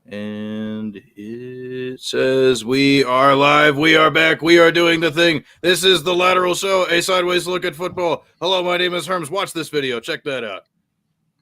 And it says we are live. We are back. We are doing the thing. This is the Lateral Show, a sideways look at football. Hello, my name is Herms. Watch this video. Check that out.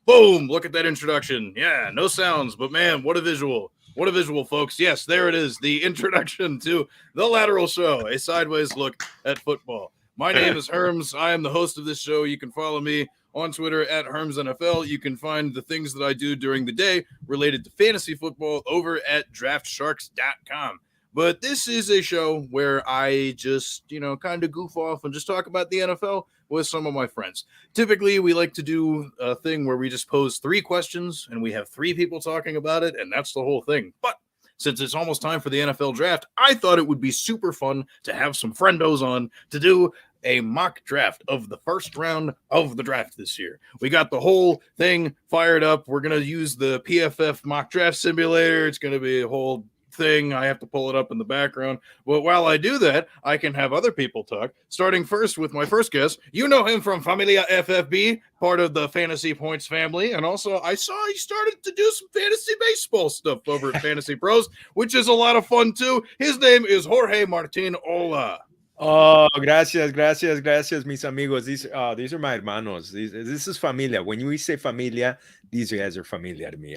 Boom. Look at that introduction. Yeah, no sounds, but man, what a visual. What a visual, folks. Yes, there it is. The introduction to the Lateral Show, a sideways look at football. My name is Herms. I am the host of this show. You can follow me on Twitter at HermsNFL. You can find the things that I do during the day related to fantasy football over at draftsharks.com. But this is a show where I just, kind of goof off and just talk about the NFL with some of my friends. Typically, we like to do a thing where we just pose 3 questions and we have 3 people talking about it, and that's the whole thing. But since it's almost time for the NFL draft, I thought it would be super fun to have some friendos on to do a mock draft of the first round of the draft this year. We got the whole thing fired up. We're going to use the PFF mock draft simulator. It's going to be a whole thing. I have to pull it up in the background. But while I do that, I can have other people talk, starting first with my first guest. You know him from Familia FFB, part of the Fantasy Points family. And also, I saw he started to do some fantasy baseball stuff over at FantasyPros, which is a lot of fun too. His name is Jorge Martin Ola. Oh, gracias, mis amigos. These are my hermanos. This is familia. When we say familia, these guys are familia to me.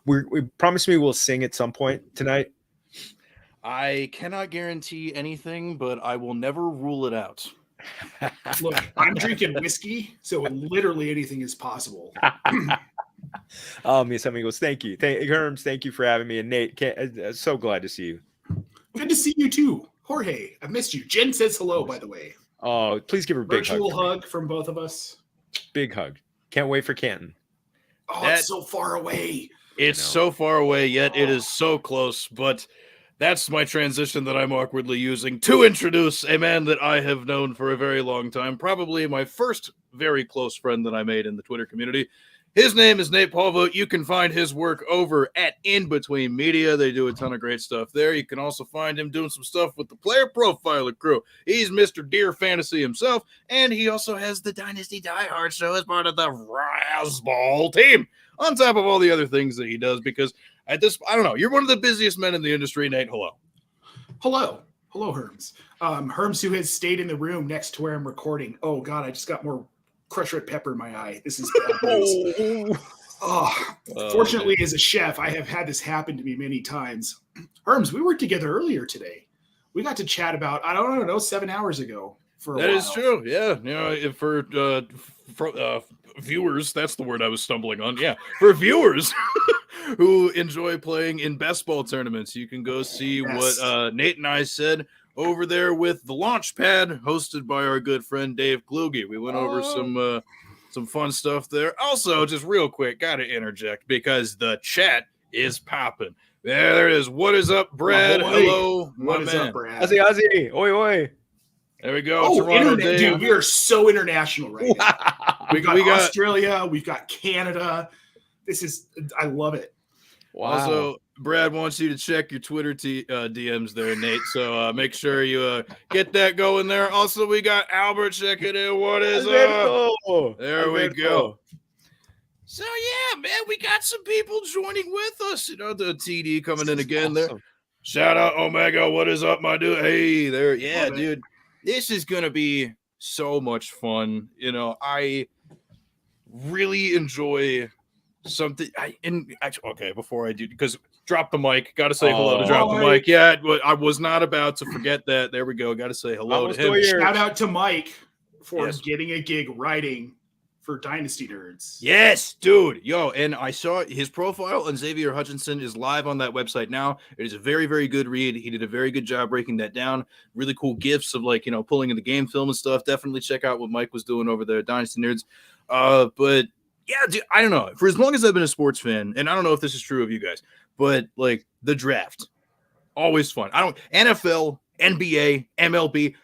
We promise me we'll sing at some point tonight. I cannot guarantee anything, but I will never rule it out. Look, I'm drinking whiskey, so literally anything is possible. Oh, mis amigos, thank you. Herms, thank you for having me. And Nate, so glad to see you. Good to see you too. Jorge, I missed you. Jen says hello, by the way. Oh, please give her a big virtual hug from both of us. Big hug. Can't wait for Canton. Oh, it's so far away. It's so far away, yet it is so close. But that's my transition that I'm awkwardly using to introduce a man that I have known for a very long time. Probably my first very close friend that I made in the Twitter community. His name is Nate Polvogt. You can find his work over at In Between Media. They do a ton of great stuff there. You can also find him doing some stuff with the PlayerProfiler crew. He's Mr. Deer Fantasy himself, and he also has the Dynasty Diehards Show as part of the Razzball team, on top of all the other things that he does, because at this, I don't know, you're one of the busiest men in the industry, Nate. Hello. Hello, Herms. Herms, who has stayed in the room next to where I'm recording. Oh, God, I just got more crushed red pepper in my eye. This is bad news. Fortunately, as a chef, I have had this happen to me many times. Herms, we worked together earlier today. We got to chat about, I don't know, 7 hours ago. That is true. Yeah. For viewers, that's the word I was stumbling on. Yeah. For viewers who enjoy playing in best ball tournaments, you can go see what Nate and I said over there with the Launch Pad, hosted by our good friend Dave Kluge. We went over some fun stuff there. Also, just real quick, got to interject because the chat is popping. There it is. What is up, Brad? Hello. What is up, Brad? Ozzy. Oi, oi. There we go. Oh, internet, dude, we are so international right now. We got Australia. We've got Canada. I love it. Wow. Also, Brad wants you to check your Twitter DMs there, Nate. So make sure you get that going there. Also, we got Albert checking in. What is up? There we go. So, yeah, man, we got some people joining with us. The TD coming in again there. Shout out Omega. What is up, my dude? Hey, there. Yeah, dude. This is going to be so much fun. I really enjoy something. Before I do, because drop the mic. Got to say hello to Drop the Mic. Yeah, I was not about to forget that. There we go. Got to say hello to him. Shout out to Mike for getting a gig writing for Dynasty Nerds. Yes, dude. Yo, and I saw his profile on Xavier Hutchinson is live on that website now. It is a very, very good read. He did a very good job breaking that down. Really cool gifs of pulling in the game film and stuff. Definitely check out what Mike was doing over there at Dynasty Nerds. But yeah, dude, I don't know. For as long as I've been a sports fan, and I don't know if this is true of you guys, but the draft, always fun. NFL, NBA, MLB,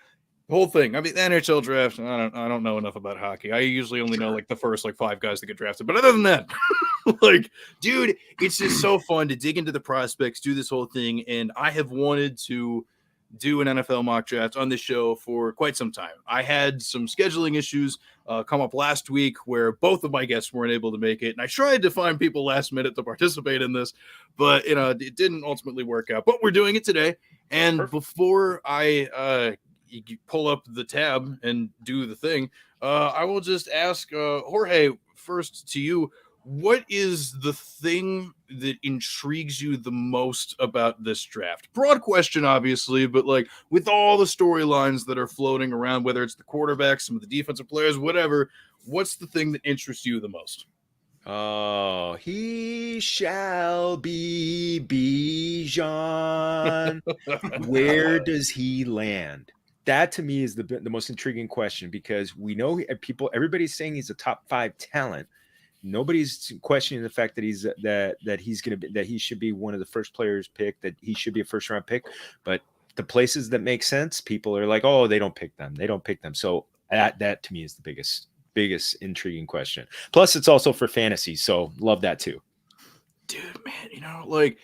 the whole thing. I mean, the NHL draft, I don't know enough about hockey. I usually only know the first 5 guys that get drafted. But other than that, dude, it's just so fun to dig into the prospects, do this whole thing. And I have wanted to do an NFL mock draft on this show for quite some time. I had some scheduling issues come up last week where both of my guests weren't able to make it. And I tried to find people last minute to participate in this, but it didn't ultimately work out. But we're doing it today. And Perfect. before I pull up the tab and do the thing, I will just ask Jorge first to you. What is the thing that intrigues you the most about this draft? Broad question, obviously, but like with all the storylines that are floating around, whether it's the quarterbacks, some of the defensive players, whatever, what's the thing that interests you the most? Oh, he shall be Bijan. Where does he land? That to me is the most intriguing question, because we know everybody's saying he's a top 5 talent. Nobody's questioning the fact that he should be one of the first players picked, that he should be a first round pick. But the places that make sense, people are like, oh, they don't pick them. So that to me is the biggest intriguing question. Plus, it's also for fantasy, so love that too. Dude, man, like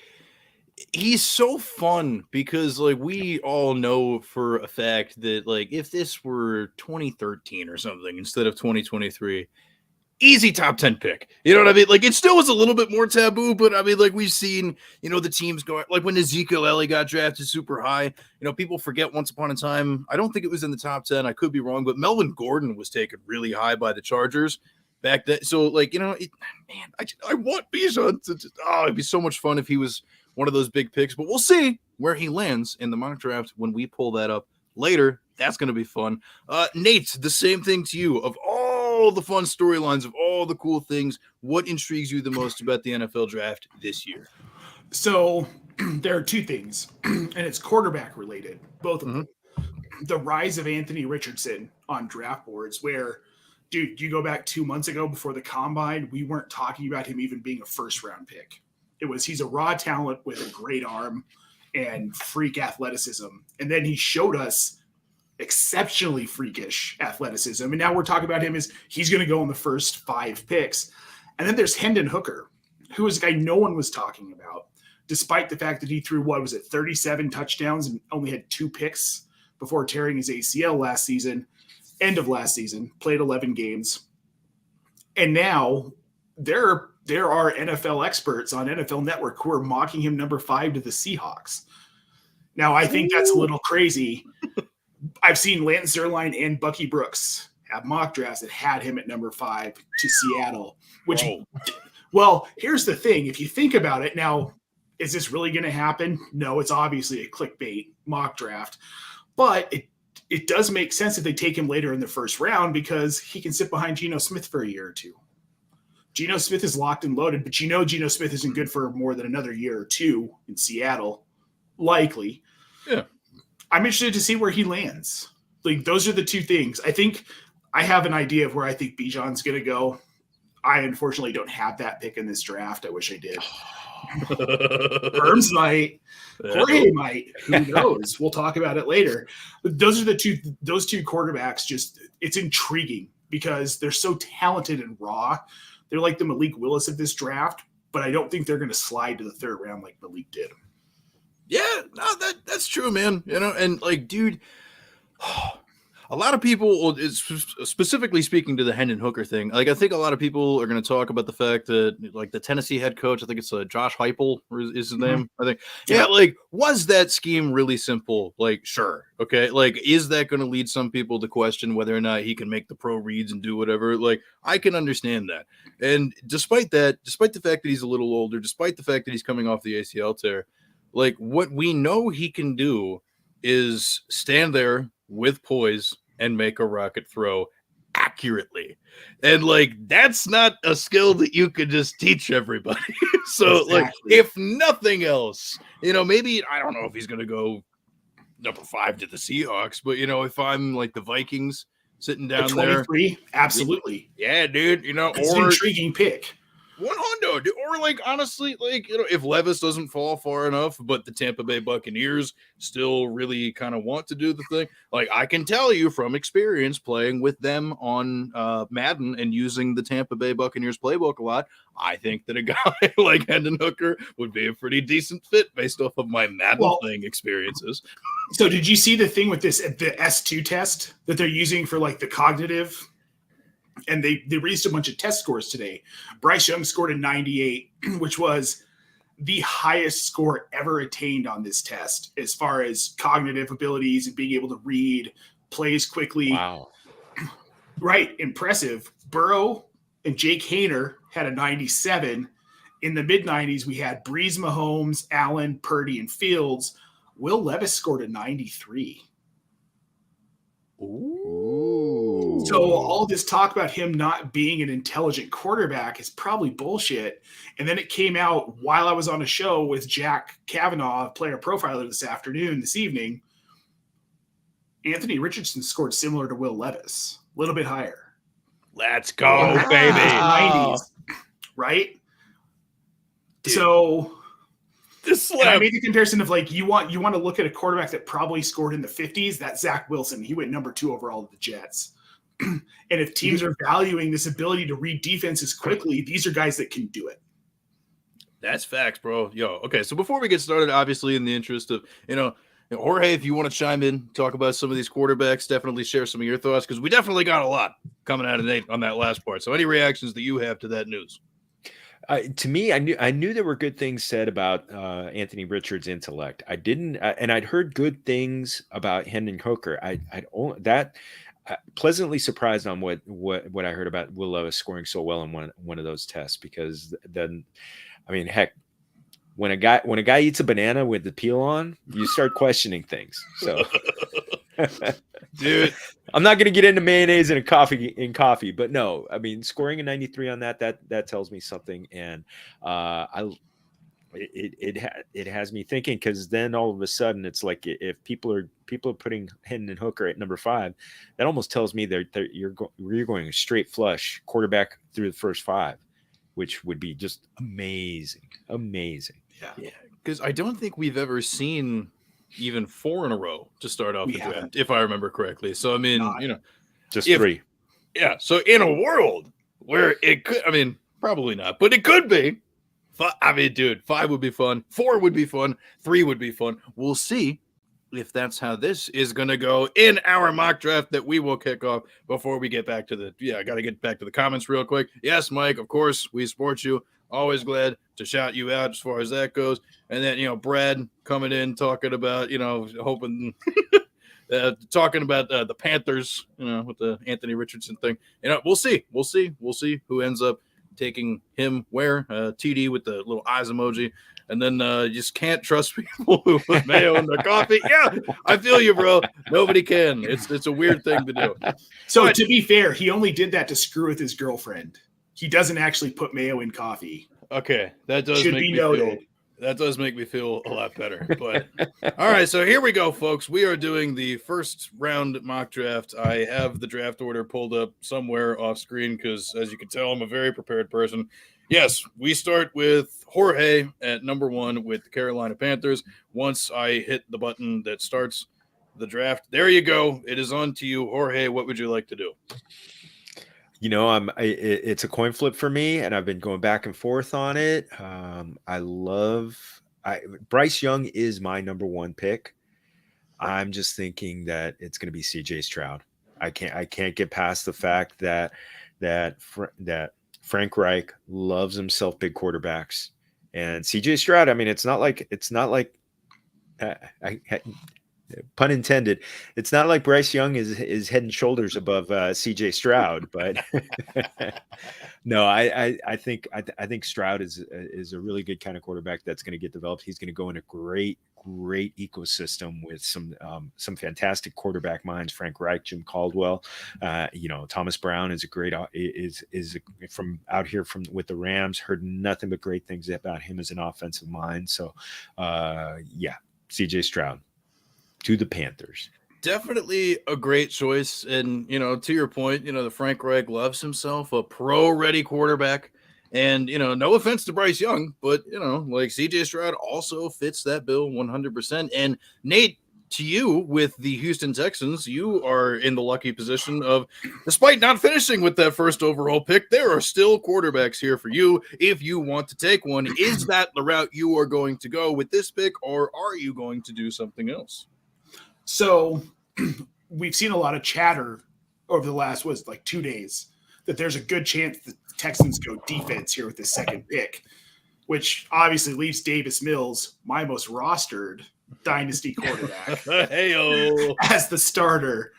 he's so fun because like we all know for a fact that like if this were 2013 or something instead of 2023. Easy top 10 pick. You know what I mean? Like it still was a little bit more taboo, but I mean, like we've seen, the teams go like when Ezekiel Elliott got drafted super high, people forget once upon a time. I don't think it was in the top 10. I could be wrong, but Melvin Gordon was taken really high by the Chargers back then. So like, I want Bijan to it'd be so much fun if he was one of those big picks, but we'll see where he lands in the mock draft when we pull that up later. That's going to be fun. Nate, the same thing to you. Of all the fun storylines, of all the cool things, what intrigues you the most about the NFL draft this year? So there are two things, and it's quarterback related, both of them. The rise of Anthony Richardson on draft boards, where, dude, you go back 2 months ago before the combine, we weren't talking about him even being a first-round pick. He's a raw talent with a great arm and freak athleticism. And then he showed us exceptionally freakish athleticism. And now we're talking about him as he's going to go in the first 5 picks. And then there's Hendon Hooker, who is a guy no one was talking about, despite the fact that he threw, 37 touchdowns and only had 2 picks before tearing his ACL end of last season, played 11 games. And now there are NFL experts on NFL Network who are mocking him number 5 to the Seahawks. Now, I think that's a little crazy. I've seen Lance Zierlein and Bucky Brooks have mock drafts that had him at number 5 to Seattle, which, well, here's the thing. If you think about it now, is this really going to happen? No, it's obviously a clickbait mock draft, but it does make sense if they take him later in the first round because he can sit behind Geno Smith for a year or two. Geno Smith is locked and loaded, but Geno Smith isn't good for more than another year or two in Seattle, likely. Yeah. I'm interested to see where he lands. Like, those are the two things. I think I have an idea of where I think Bijan's going to go. I unfortunately don't have that pick in this draft. I wish I did. Herms might. Jorge might. Who knows? We'll talk about it later. But those two quarterbacks, it's intriguing because they're so talented and raw. They're like the Malik Willis of this draft, but I don't think they're going to slide to the 3rd round like Malik did. Yeah, no, that's true, man. And like, dude, a lot of people, specifically speaking to the Hendon Hooker thing, like I think a lot of people are going to talk about the fact that like the Tennessee head coach, I think it's Josh Heupel is his name. I think, yeah, like was that scheme really simple? Like, sure, okay, like is that going to lead some people to question whether or not he can make the pro reads and do whatever? Like, I can understand that, and despite the fact that he's a little older, despite the fact that he's coming off the ACL tear. Like what we know he can do is stand there with poise and make a rocket throw accurately. And like, that's not a skill that you could just teach everybody. So exactly. Like, if nothing else, maybe, I don't know if he's going to go number 5 to the Seahawks, but if I'm like the Vikings sitting down 23, there. Absolutely. Yeah, dude, it's an intriguing pick. 100, or like honestly, like if Levis doesn't fall far enough, but the Tampa Bay Buccaneers still really kind of want to do the thing. Like I can tell you from experience playing with them on Madden and using the Tampa Bay Buccaneers playbook a lot, I think that a guy like Hendon Hooker would be a pretty decent fit based off of my Madden playing experiences. So did you see the thing with the S2 test that they're using for like the cognitive? And they released a bunch of test scores today. Bryce Young scored a 98, which was the highest score ever attained on this test as far as cognitive abilities and being able to read plays quickly. Wow. Right. Impressive. Burrow and Jake Haener had a 97. In the mid-90s, we had Breeze, Mahomes, Allen, Purdy, and Fields. Will Levis scored a 93. Ooh. So all this talk about him not being an intelligent quarterback is probably bullshit. And then it came out while I was on a show with Jack Kavanaugh, Player Profiler, this evening. Anthony Richardson scored similar to Will Levis, a little bit higher. Let's go, baby. 90s, right? Dude. So This I made the comparison of like you want to look at a quarterback that probably scored in the 50s. That's Zach Wilson. He went number 2 overall to the Jets. And if teams are valuing this ability to read defenses quickly, these are guys that can do it. That's facts, bro. Yo, okay. So before we get started, obviously, in the interest of Jorge, if you want to chime in, talk about some of these quarterbacks, definitely share some of your thoughts because we definitely got a lot coming out of Nate on that last part. So any reactions that you have to that news? To me, I knew there were good things said about Anthony Richards' intellect. I didn't, and I'd heard good things about Hendon Hooker. Pleasantly surprised on what I heard about Will Levis scoring so well in one of those tests because then, I mean, heck, when a guy eats a banana with the peel on, you start questioning things. So. Dude, I'm not going to get into mayonnaise in coffee, but no, I mean, scoring a 93 on that tells me something. And it has me thinking because then all of a sudden it's like if people are putting Hendon Hooker at number 5, that almost tells me you're going a straight flush quarterback through the first 5, which would be just amazing. Yeah. Because I don't think we've ever seen even 4 in a row to start off the draft, if I remember correctly. So, I mean, just 3. Yeah. So, in a world where it could, I mean, probably not, but it could be. I mean, dude, 5 would be fun. 4 would be fun. 3 would be fun. We'll see if that's how this is going to go in our mock draft that we will kick off before we get back to I got to get back to the comments real quick. Yes, Mike, of course, we support you. Always glad to shout you out as far as that goes. And then, Brad coming in, talking about, hoping, talking about the Panthers, with the Anthony Richardson thing. We'll see. We'll see who ends up taking him where. TD with the little eyes emoji. And then you just can't trust people who put mayo in their coffee. Yeah, I feel you, bro. Nobody can. It's a weird thing to do. So to be fair, he only did that to screw with his girlfriend. He doesn't actually put mayo in coffee. Okay, that does make me feel a lot better. But all right, so here we go, folks. We are doing the first round mock draft. I have the draft order pulled up somewhere off screen because, as you can tell, I'm a very prepared person. Yes, we start with Jorge at number 1 with the Carolina Panthers. Once I hit the button that starts the draft, there you go. It is on to you, Jorge. What would you like to do? It's a coin flip for me, and I've been going back and forth on it. Bryce Young is my number 1 pick. I'm just thinking that it's going to be CJ Stroud. I can't get past the fact that Frank Reich loves himself big quarterbacks, and CJ Stroud. I mean, it's not like pun intended. It's not like Bryce Young is head and shoulders above CJ Stroud, but no, I think Stroud is a really good kind of quarterback that's going to get developed. He's going to go in a great ecosystem with some fantastic quarterback minds. Frank Reich, Jim Caldwell, Thomas Brown is a great is from out here with the Rams. Heard nothing but great things about him as an offensive mind. So CJ Stroud to the Panthers. Definitely a great choice. And, to your point, the Frank Reich loves himself a pro-ready quarterback. And, no offense to Bryce Young, but, like CJ Stroud also fits that bill 100%. And Nate, to you with the Houston Texans, you are in the lucky position of, despite not finishing with that first overall pick, there are still quarterbacks here for you if you want to take one. Is that the route you are going to go with this pick, or are you going to do something else? So we've seen a lot of chatter over the last 2 days that there's a good chance the Texans go defense here with this second pick, which obviously leaves Davis Mills, my most rostered dynasty quarterback, as the starter.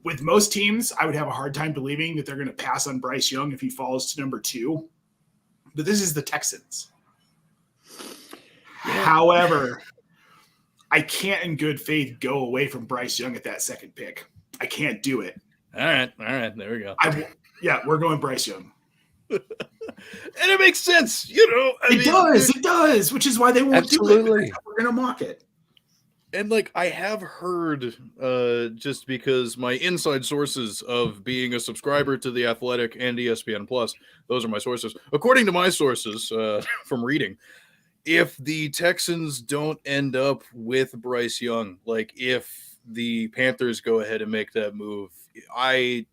With most teams, I would have a hard time believing that they're going to pass on Bryce Young if he falls to number 2. But this is the Texans. However, I can't in good faith go away from Bryce Young at that second pick. I can't do it. All right. There we go. We're going Bryce Young. And it makes sense, you know. It does, which is why they won't do it. We're going to mock it. And like I have heard, just because my inside sources of being a subscriber to The Athletic and ESPN Plus, those are my sources. According to my sources from reading, if the Texans don't end up with Bryce Young, like if the Panthers go ahead and make that move, I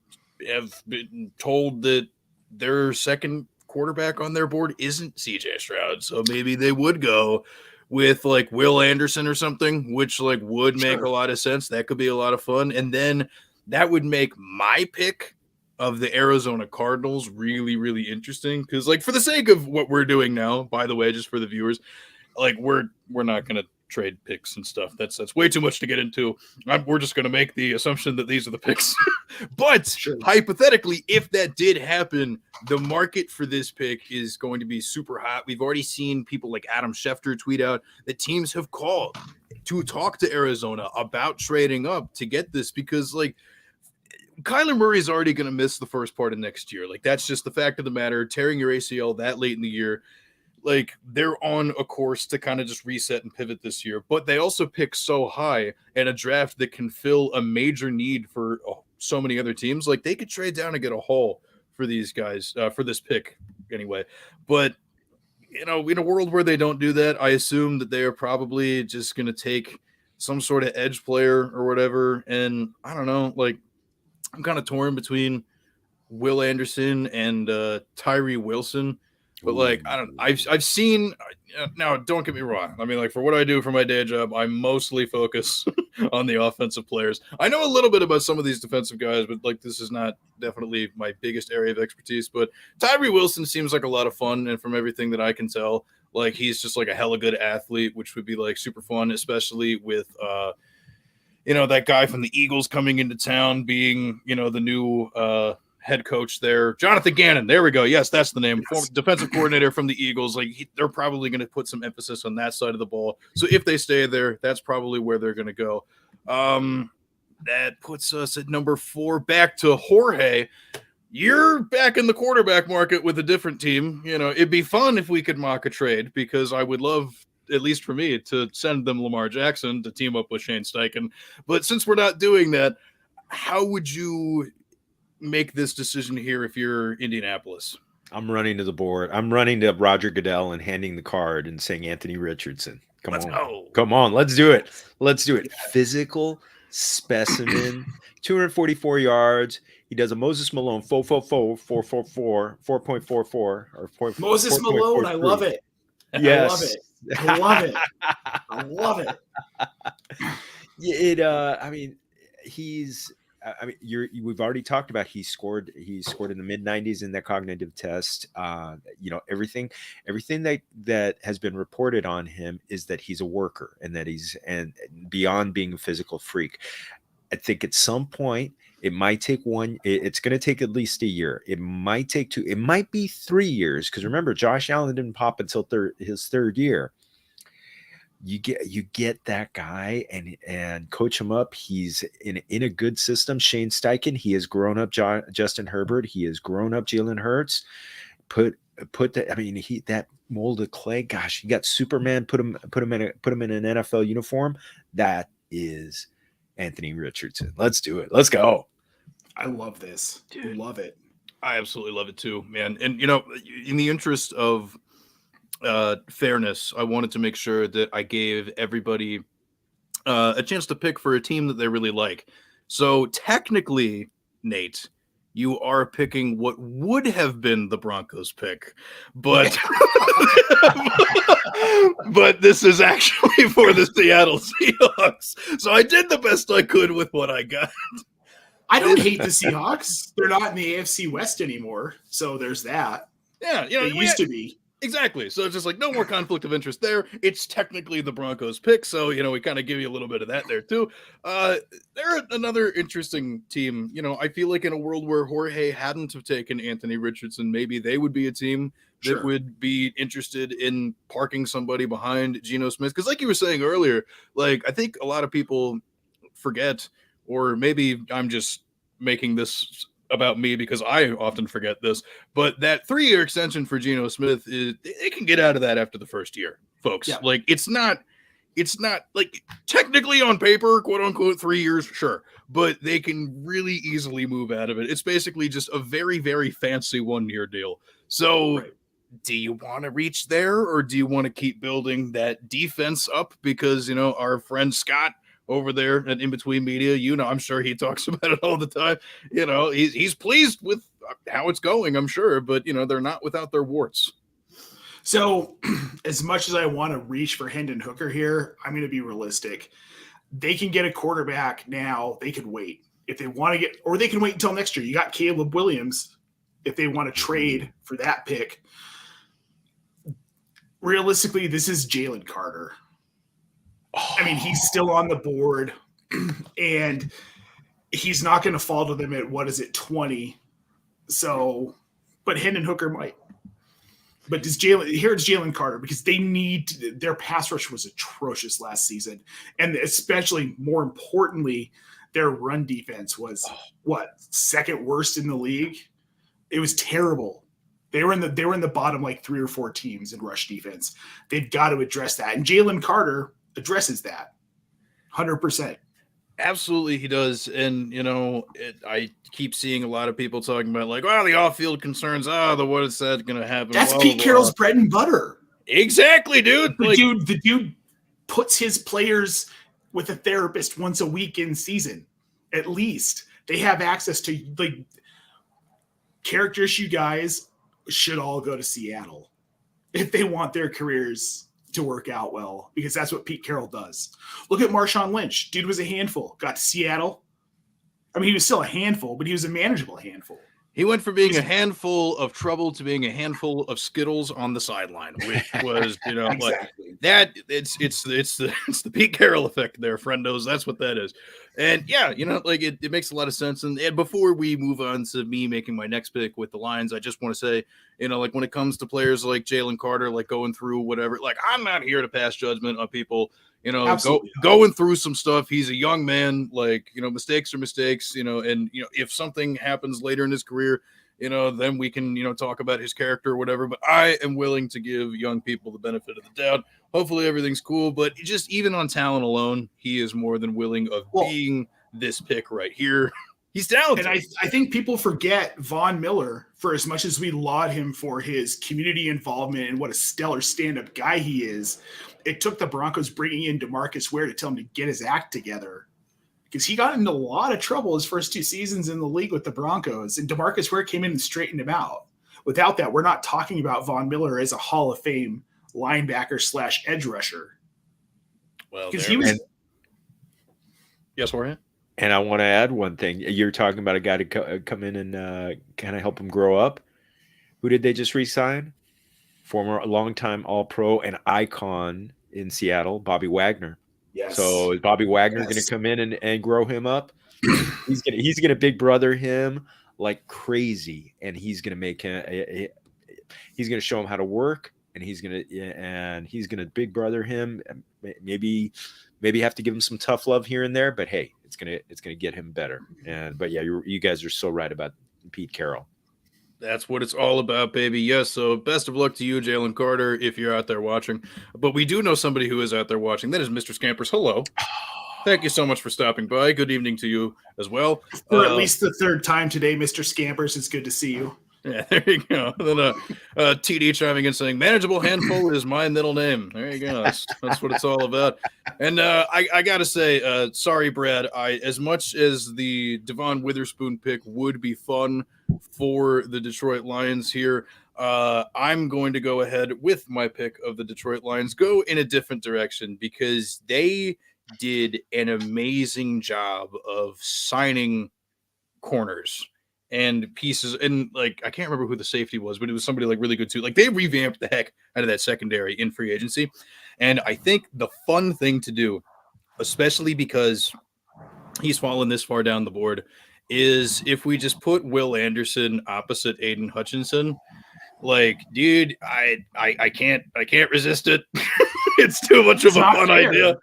have been told that their second quarterback on their board isn't CJ Stroud. So maybe they would go with like Will Anderson or something, which like would make a lot of sense. That could be a lot of fun. And then that would make my pick of the Arizona Cardinals really, really interesting. Because like for the sake of what we're doing now, by the way, just for the viewers, like we're not going to trade picks and stuff. That's way too much to get into. We're just going to make the assumption that these are the picks. But hypothetically, if that did happen, the market for this pick is going to be super hot. We've already seen people like Adam Schefter tweet out that teams have called to talk to Arizona about trading up to get this, because like Kyler Murray is already going to miss the first part of next year. Like that's just the fact of the matter. Tearing your ACL that late in the year, like they're on a course to kind of just reset and pivot this year, but they also pick so high in a draft that can fill a major need for so many other teams. Like they could trade down and get a haul for these guys for this pick anyway. But you know, in a world where they don't do that, I assume that they are probably just going to take some sort of edge player or whatever. And I don't know, like I'm kind of torn between Will Anderson and Tyree Wilson. But like I've seen now. Don't get me wrong. I mean, like for what I do for my day job, I mostly focus on the offensive players. I know a little bit about some of these defensive guys, but like this is not definitely my biggest area of expertise. But Tyree Wilson seems like a lot of fun, and from everything that I can tell, like he's just like a hella good athlete, which would be like super fun, especially with you know, that guy from the Eagles coming into town, being you know the new head coach there, Jonathan Gannon. There we go. Yes, that's the name. Former defensive coordinator from the Eagles. Like they're probably going to put some emphasis on that side of the ball. So if they stay there, that's probably where they're going to go. That puts us at number 4. Back to Jorge. You're back in the quarterback market with a different team. You know, it'd be fun if we could mock a trade, because I would love, at least for me, to send them Lamar Jackson to team up with Shane Steichen. But since we're not doing that, how would you make this decision here if you're Indianapolis? I'm running to the board. I'm running to Roger Goodell and handing the card and saying Anthony Richardson. Come on, let's do it. Physical specimen, 244 yards. He does a Moses Malone 4.44 or Moses Malone. I love it. Yes, I love it. I love it. I mean, we've already talked about he scored in the mid-90s in that cognitive test. You know, everything that has been reported on him is that he's a worker and that and beyond being a physical freak. I think at some point it might take it's going to take at least a year. It might take 2. It might be 3 years, because remember, Josh Allen didn't pop until his third year. You get that guy and coach him up. He's in a good system. Shane Steichen, he has grown up Justin Herbert. He has grown up Jalen Hurts. Put that. I mean, that mold of clay. Gosh, you got Superman. Put him in an NFL uniform. That is Anthony Richardson. Let's do it. Let's go. I love this. Dude, love it. I absolutely love it too, man. And you know, in the interest of fairness, I wanted to make sure that I gave everybody a chance to pick for a team that they really like. So technically, Nate, you are picking what would have been the Broncos pick, but but this is actually for the Seattle Seahawks. So I did the best I could with what I got. I don't hate the Seahawks. They're not in the AFC West anymore, so there's that. Yeah, they used to be. Exactly. So it's just like no more conflict of interest there. It's technically the Broncos pick. So, we kind of give you a little bit of that there too. They're another interesting team. I feel like in a world where Jorge hadn't have taken Anthony Richardson, maybe they would be a team that would be interested in parking somebody behind Geno Smith. Because like you were saying earlier, like I think a lot of people forget, or maybe I'm just making this about me because I often forget this, but that 3-year extension for Geno Smith they can get out of that after the first year, folks. Yeah. Like it's not like technically on paper, quote unquote, 3 years, sure, but they can really easily move out of it. It's basically just a very, very fancy 1-year deal. So do you want to reach there, or do you want to keep building that defense up? Because, our friend Scott over there at In Between Media, I'm sure he talks about it all the time. He's pleased with how it's going, I'm sure, but they're not without their warts. So as much as I want to reach for Hendon Hooker here, I'm going to be realistic. They can get a quarterback now. They could wait if they want to get, or they can wait until next year. You got Caleb Williams if they want to trade for that pick. Realistically, this is Jalen Carter. I mean, he's still on the board, and he's not going to fall to them at, 20? So, but Hendon Hooker might. But it's Jalen Carter, because they need their pass rush was atrocious last season, and especially more importantly, their run defense was second worst in the league. It was terrible. They were in the bottom like 3 or 4 teams in rush defense. They've got to address that, and Jalen Carter addresses that 100%. Absolutely, he does. And I keep seeing a lot of people talking about like, the off-field concerns. What is that going to happen? That's Pete Carroll's bread and butter. Exactly, dude. The dude puts his players with a therapist once a week in season, at least. They have access to like character issue guys. Should all go to Seattle if they want their careers to work out well, because that's what Pete Carroll does. Look at Marshawn Lynch. Dude was a handful. Got to Seattle. I mean, he was still a handful, but he was a manageable handful. He went from being a handful of trouble to being a handful of Skittles on the sideline, which was, exactly. like that. It's the Pete Carroll effect there, friendos. That's what that is. And yeah, like it makes a lot of sense. And before we move on to me making my next pick with the Lions, I just want to say, like when it comes to players like Jalen Carter, like going through whatever, like I'm not here to pass judgment on people. Going through some stuff. He's a young man, like, mistakes are mistakes, and, if something happens later in his career, then we can, talk about his character or whatever. But I am willing to give young people the benefit of the doubt. Hopefully everything's cool. But just even on talent alone, he is more than willing of being this pick right here. He's talented. And I think people forget Von Miller, for as much as we laud him for his community involvement and what a stellar stand-up guy he is. It took the Broncos bringing in DeMarcus Ware to tell him to get his act together, because he got into a lot of trouble his first 2 seasons in the league with the Broncos, and DeMarcus Ware came in and straightened him out. Without that, we're not talking about Von Miller as a Hall of Fame linebacker / edge rusher. Well, because he was. Yes, Jorge. And I want to add one thing. You're talking about a guy to come in and kind of help him grow up. Who did they just re-sign? Former longtime All-Pro and icon in Seattle, Bobby Wagner. Yes. So is Bobby Wagner going to come in and grow him up? He's gonna big brother him like crazy, and he's gonna make him. He's gonna show him how to work, and he's gonna big brother him. Maybe have to give him some tough love here and there, but hey, it's gonna get him better. But yeah, you guys are so right about Pete Carroll. That's what it's all about, baby. Yes, so best of luck to you, Jalen Carter, if you're out there watching. But we do know somebody who is out there watching. That is Mr. Scampers. Hello. Thank you so much for stopping by. Good evening to you as well. For at least the 3rd time today, Mr. Scampers. It's good to see you. Yeah, there you go. And then TD chiming in saying, manageable handful is my middle name. There you go. That's what it's all about. And I got to say, sorry, Brad, as much as the Devon Witherspoon pick would be fun for the Detroit Lions here, I'm going to go ahead with my pick of the Detroit Lions, go in a different direction, because they did an amazing job of signing corners and pieces, and like I can't remember who the safety was, but it was somebody like really good too. Like they revamped the heck out of that secondary in free agency, and I think the fun thing to do, especially because he's fallen this far down the board, is if we just put Will Anderson opposite Aiden Hutchinson. Like, dude, I can't resist it. It's too much of a fun idea.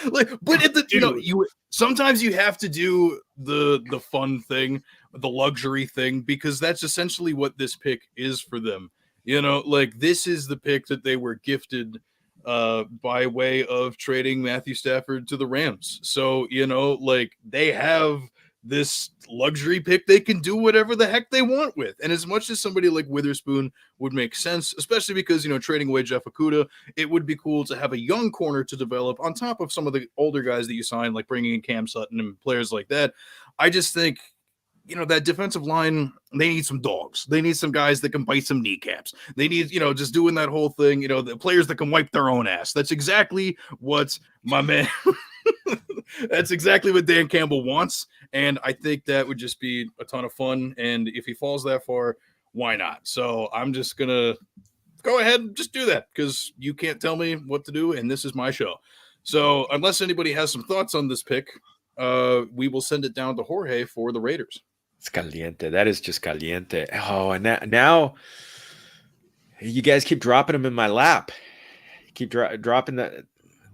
Like, but you sometimes you have to do the fun thing, the luxury thing, because that's essentially what this pick is for them. Like this is the pick that they were gifted by way of trading Matthew Stafford to the Rams. So, like they have this luxury pick they can do whatever the heck they want with. And as much as somebody like Witherspoon would make sense, especially because, trading away Jeff Okudah, it would be cool to have a young corner to develop on top of some of the older guys that you sign, like bringing in Cam Sutton and players like that. I just think, that defensive line, they need some dogs. They need some guys that can bite some kneecaps. They need, just doing that whole thing, the players that can wipe their own ass. That's exactly what my man, that's exactly what Dan Campbell wants. And I think that would just be a ton of fun. And if he falls that far, why not? So I'm just going to go ahead and just do that because you can't tell me what to do. And this is my show. So unless anybody has some thoughts on this pick, we will send it down to Jorge for the Raiders. It's caliente. That is just caliente. Oh, and now you guys keep dropping them in my lap. Keep dropping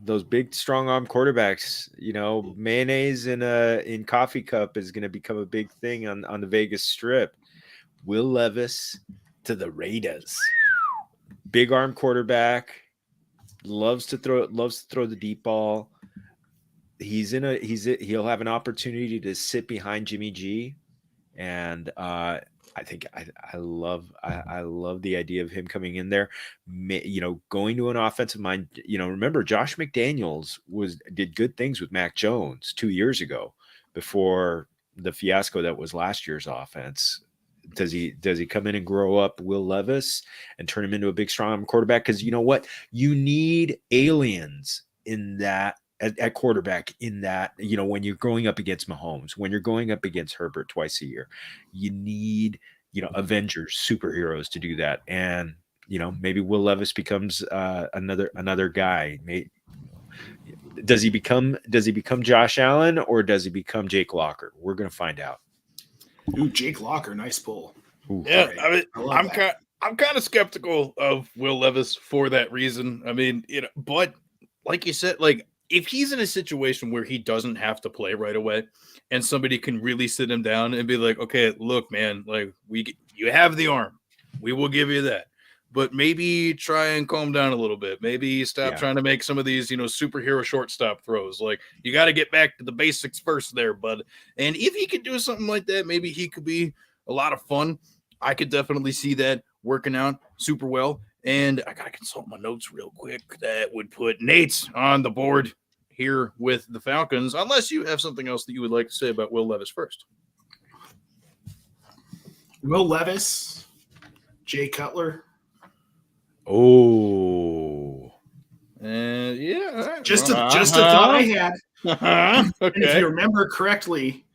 those big, strong arm quarterbacks. Mayonnaise in coffee cup is going to become a big thing on the Vegas Strip. Will Levis to the Raiders. Big arm quarterback. Loves to throw the deep ball. He'll have an opportunity to sit behind Jimmy G. And I think I love the idea of him coming in there, going to an offensive mind. Remember Josh McDaniels did good things with Mac Jones 2 years ago before the fiasco that was last year's offense. Does he come in and grow up Will Levis and turn him into a big, strong quarterback? Because you know what? You need aliens in that. At quarterback in that, when you're going up against Mahomes, when you're going up against Herbert twice a year, you need, Avengers, superheroes to do that. And, maybe Will Levis becomes another guy. Does he become Josh Allen or does he become Jake Locker? We're going to find out. Ooh, Jake Locker, nice pull. Ooh, yeah, right. I'm kind of skeptical of Will Levis for that reason. I mean, but like you said, like, if he's in a situation where he doesn't have to play right away and somebody can really sit him down and be like, okay, look, man, like you have the arm. We will give you that. But maybe try and calm down a little bit. Maybe stop trying to make some of these, superhero shortstop throws. Like you got to get back to the basics first there, bud. And if he could do something like that, maybe he could be a lot of fun. I could definitely see that working out super well. And I got to consult my notes real quick. That would put Nate on the board here with the Falcons, unless you have something else that you would like to say about Will Levis first. Will Levis, Jay Cutler. Oh. Yeah. Just a thought I had. Okay. And if you remember correctly,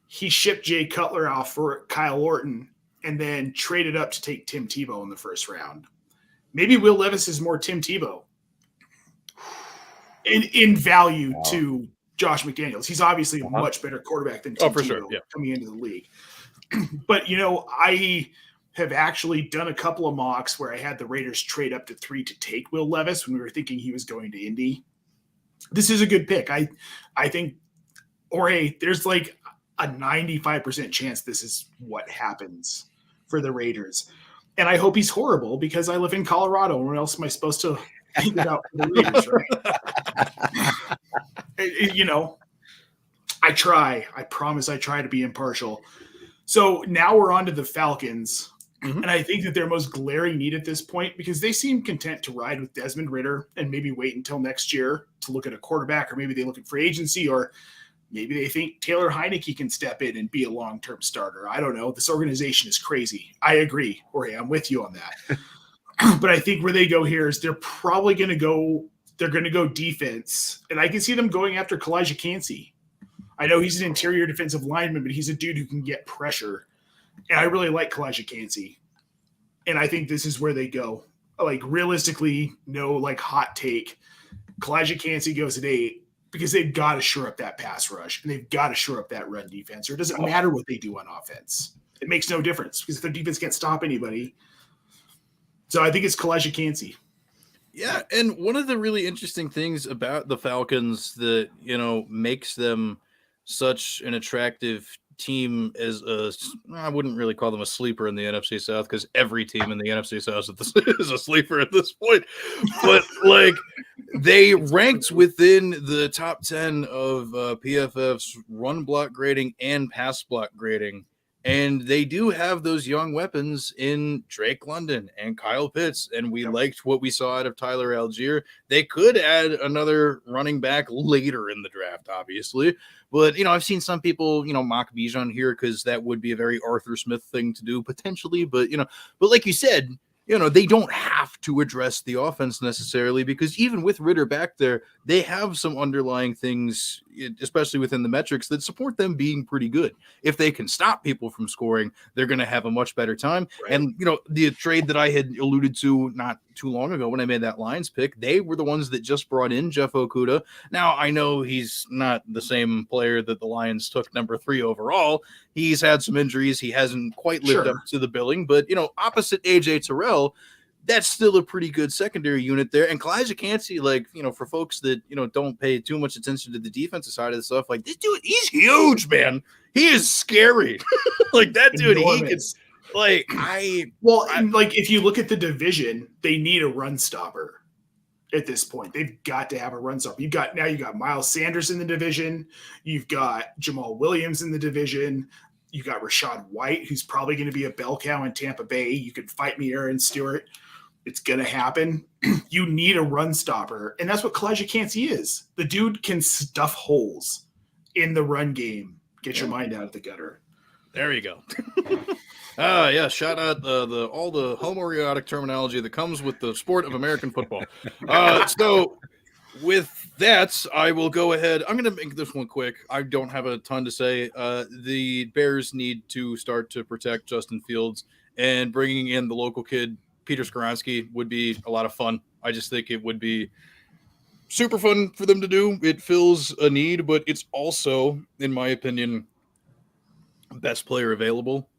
he shipped Jay Cutler off for Kyle Orton and then traded up to take Tim Tebow in the first round. Maybe Will Levis is more Tim Tebow in value to Josh McDaniels. He's obviously a much better quarterback than Tim Tebow coming into the league. But, I have actually done a couple of mocks where I had the Raiders trade up to 3 to take Will Levis when we were thinking he was going to Indy. This is a good pick. I think, Jorge, there's like a 95% chance this is what happens for the Raiders. And I hope he's horrible because I live in Colorado. Where else am I supposed to think about the Raiders, right? I try. I promise I try to be impartial. So now we're on to the Falcons. Mm-hmm. And I think that their most glaring need at this point, because they seem content to ride with Desmond Ridder and maybe wait until next year to look at a quarterback, or maybe they look at free agency, or maybe they think Taylor Heineke can step in and be a long-term starter. I don't know. This organization is crazy. I agree, Jorge. I'm with you on that. But I think where they go here is they're probably going to go defense. And I can see them going after Kalijah Cansey. I know he's an interior defensive lineman, but he's a dude who can get pressure. And I really like Kalijah Kancey. And I think this is where they go. Like, realistically, no, like, hot take. Kalijah Kancey goes at 8 because they've got to shore up that pass rush and they've got to shore up that run defense. Or it doesn't matter what they do on offense. It makes no difference because if their defense can't stop anybody. So I think it's Kalijah Kancey. Yeah, and one of the really interesting things about the Falcons that, makes them such an attractive team as I wouldn't really call them a sleeper in the NFC South because every team in the NFC South is a sleeper at this point. But like they ranked within the top 10 of PFF's run block grading and pass block grading. And they do have those young weapons in Drake London and Kyle Pitts. And we liked what we saw out of Tyler Algier. They could add another running back later in the draft, obviously. But, I've seen some people, mock Bijan here because that would be a very Arthur Smith thing to do potentially. But, but like you said, they don't have to address the offense necessarily because even with Ritter back there, they have some underlying things, especially within the metrics, that support them being pretty good. If they can stop people from scoring, they're going to have a much better time. Right. And, the trade that I had alluded to not too long ago when I made that Lions pick, they were the ones that just brought in Jeff Okudah. Now, I know he's not the same player that the Lions took number 3 overall. He's had some injuries. He hasn't quite lived up to the billing. But, opposite A.J. Terrell, that's still a pretty good secondary unit there. And Kalijah Kancey, for folks that, don't pay too much attention to the defensive side of the stuff, like this dude, he's huge, man. He is scary. Like that dude, enormous. He could, if you look at the division, they need a run stopper at this point. They've got to have a run stopper. You got Miles Sanders in the division. You've got Jamal Williams in the division. You got Rachaad White, who's probably going to be a bell cow in Tampa Bay. You could fight me, Aaron Stewart. It's going to happen. You need a run stopper. And that's what Kalijah Kancey is. The dude can stuff holes in the run game. Get your mind out of the gutter. There you go. Yeah, shout out all the homoerotic terminology that comes with the sport of American football. So with that, I will go ahead. I'm going to make this one quick. I don't have a ton to say. The Bears need to start to protect Justin Fields, and bringing in the local kid, Peter Skoronski, would be a lot of fun. I just think it would be super fun for them to do. It fills a need, but it's also, in my opinion, best player available.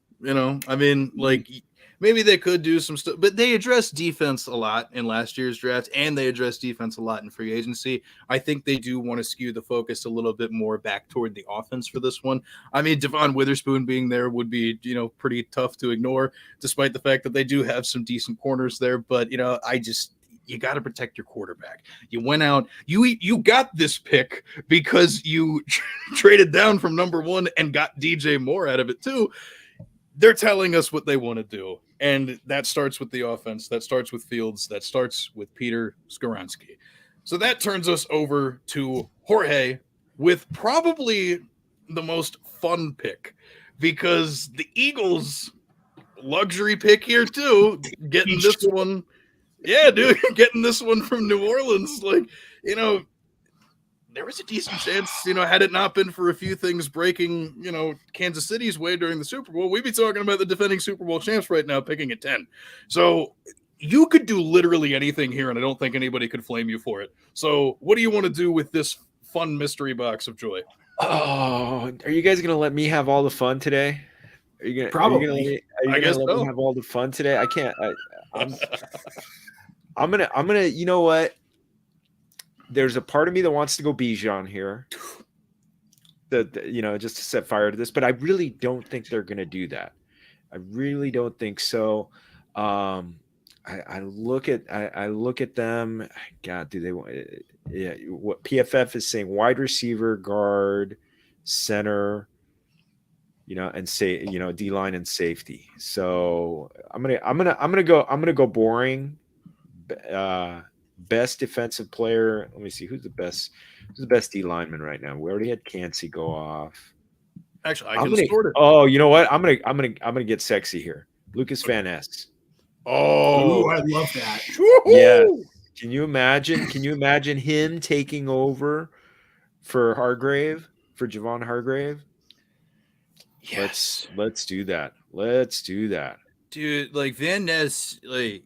Maybe they could do some stuff, but they addressed defense a lot in last year's draft, and they addressed defense a lot in free agency. I think they do want to skew the focus a little bit more back toward the offense for this one. I mean, Devon Witherspoon being there would be, pretty tough to ignore, despite the fact that they do have some decent corners there. But, you got to protect your quarterback. You went out, you got this pick because you traded down from number 1 and got DJ Moore out of it too. They're telling us what they want to do. And that starts with the offense. That starts with Fields. That starts with Peter Skoronski. So that turns us over to Jorge with probably the most fun pick, because the Eagles luxury pick here too, getting this one. Yeah, dude, getting this one from New Orleans. There was a decent chance, had it not been for a few things breaking, Kansas City's way during the Super Bowl, we'd be talking about the defending Super Bowl champs right now picking at 10. So you could do literally anything here, and I don't think anybody could flame you for it. So what do you want to do with this fun mystery box of joy? Oh, are you guys going to let me have all the fun today? Are you going to let me have all the fun today? I can't. I'm gonna. You know what? There's a part of me that wants to go Bijan here, just to set fire to this, but I really don't think they're going to do that. I really don't think so. I look at them. God, do they want? Yeah, what PFF is saying: wide receiver, guard, center, and say, D line and safety. So I'm gonna go boring. Best defensive player. Let me see who's the best D lineman right now. We already had Kancey go off. Actually, I can sort it. Oh, you know what? I'm gonna get sexy here. Lucas Van Ness. Oh, I love that. Yeah. Can you imagine him taking over for Hargrave? for Javon Hargrave? Yes. Let's do that. Let's do that. Dude, like Van Ness, like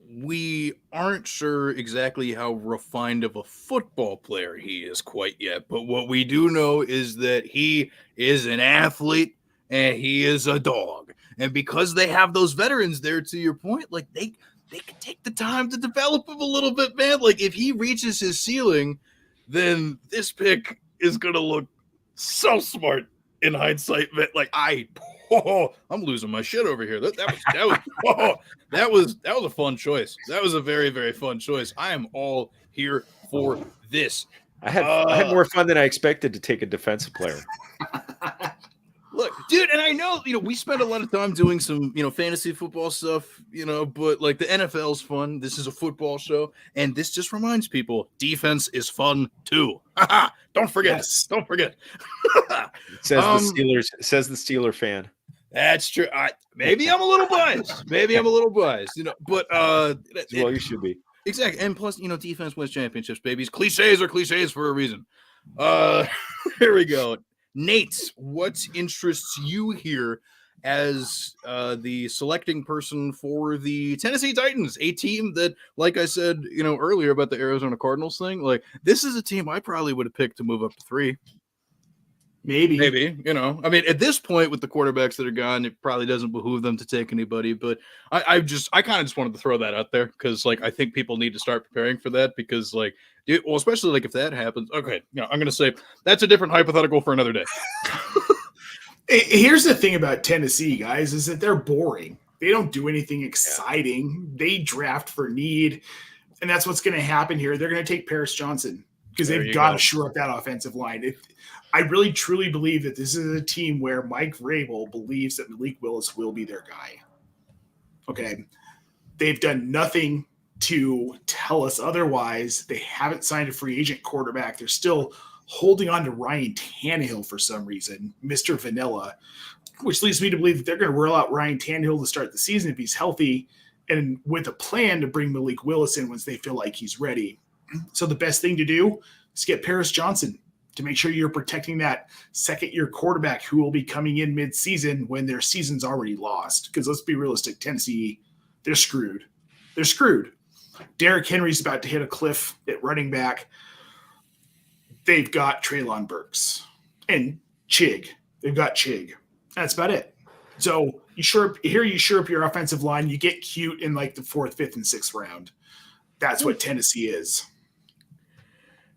we aren't sure exactly how refined of a football player he is quite yet, but what we do know is that he is an athlete and he is a dog. And because they have those veterans there, to your point, like they can take the time to develop him a little bit, man. Like if he reaches his ceiling, then this pick is gonna look so smart in hindsight. Like I'm losing my shit over here. That was a fun choice. That was a very, very fun choice. I am all here for this. I had more fun than I expected to take a defensive player. Look, dude, and I know, we spend a lot of time doing some, fantasy football stuff, but like the NFL's fun. This is a football show. And this just reminds people defense is fun too. Don't forget. Yes. Don't forget. Says the Steeler fan. That's true. Maybe I'm a little biased. But Well, you should be. exactly. And plus, defense wins championships, babies. Cliches are cliches for a reason. Here we go. Nate, what interests you here as the selecting person for the Tennessee Titans, a team that, like I said, earlier about the Arizona Cardinals thing, like this is a team I probably would have picked to move up to 3. Maybe, I mean, at this point with the quarterbacks that are gone, it probably doesn't behoove them to take anybody, but I kind of just wanted to throw that out there because like, I think people need to start preparing for that because like, well, especially like if that happens, okay. I'm going to say that's a different hypothetical for another day. Here's the thing about Tennessee, guys, is that they're boring. They don't do anything exciting. Yeah. They draft for need. And that's what's going to happen here. They're going to take Paris Johnson because they've got to shore up that offensive line. I really, truly believe that this is a team where Mike Vrabel believes that Malik Willis will be their guy. Okay. They've done nothing to tell us otherwise. They haven't signed a free agent quarterback. They're still holding on to Ryan Tannehill for some reason, Mr. Vanilla, which leads me to believe that they're going to roll out Ryan Tannehill to start the season if he's healthy and with a plan to bring Malik Willis in once they feel like he's ready. So the best thing to do is get Paris Johnson to make sure you're protecting that second-year quarterback who will be coming in mid-season when their season's already lost. Because let's be realistic, Tennessee, they're screwed. They're screwed. Derrick Henry's about to hit a cliff at running back. They've got Treylon Burks and Chig. They've got Chig. That's about it. So you shore up your offensive line. You get cute in like the 4th, 5th, and 6th round. That's what Tennessee is.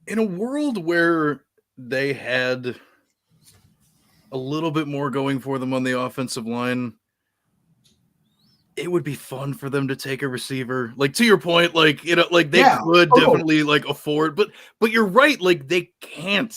In a world where they had a little bit more going for them on the offensive line, it would be fun for them to take a receiver. Like to your point, like, like they could definitely like afford, but you're right. Like they can't,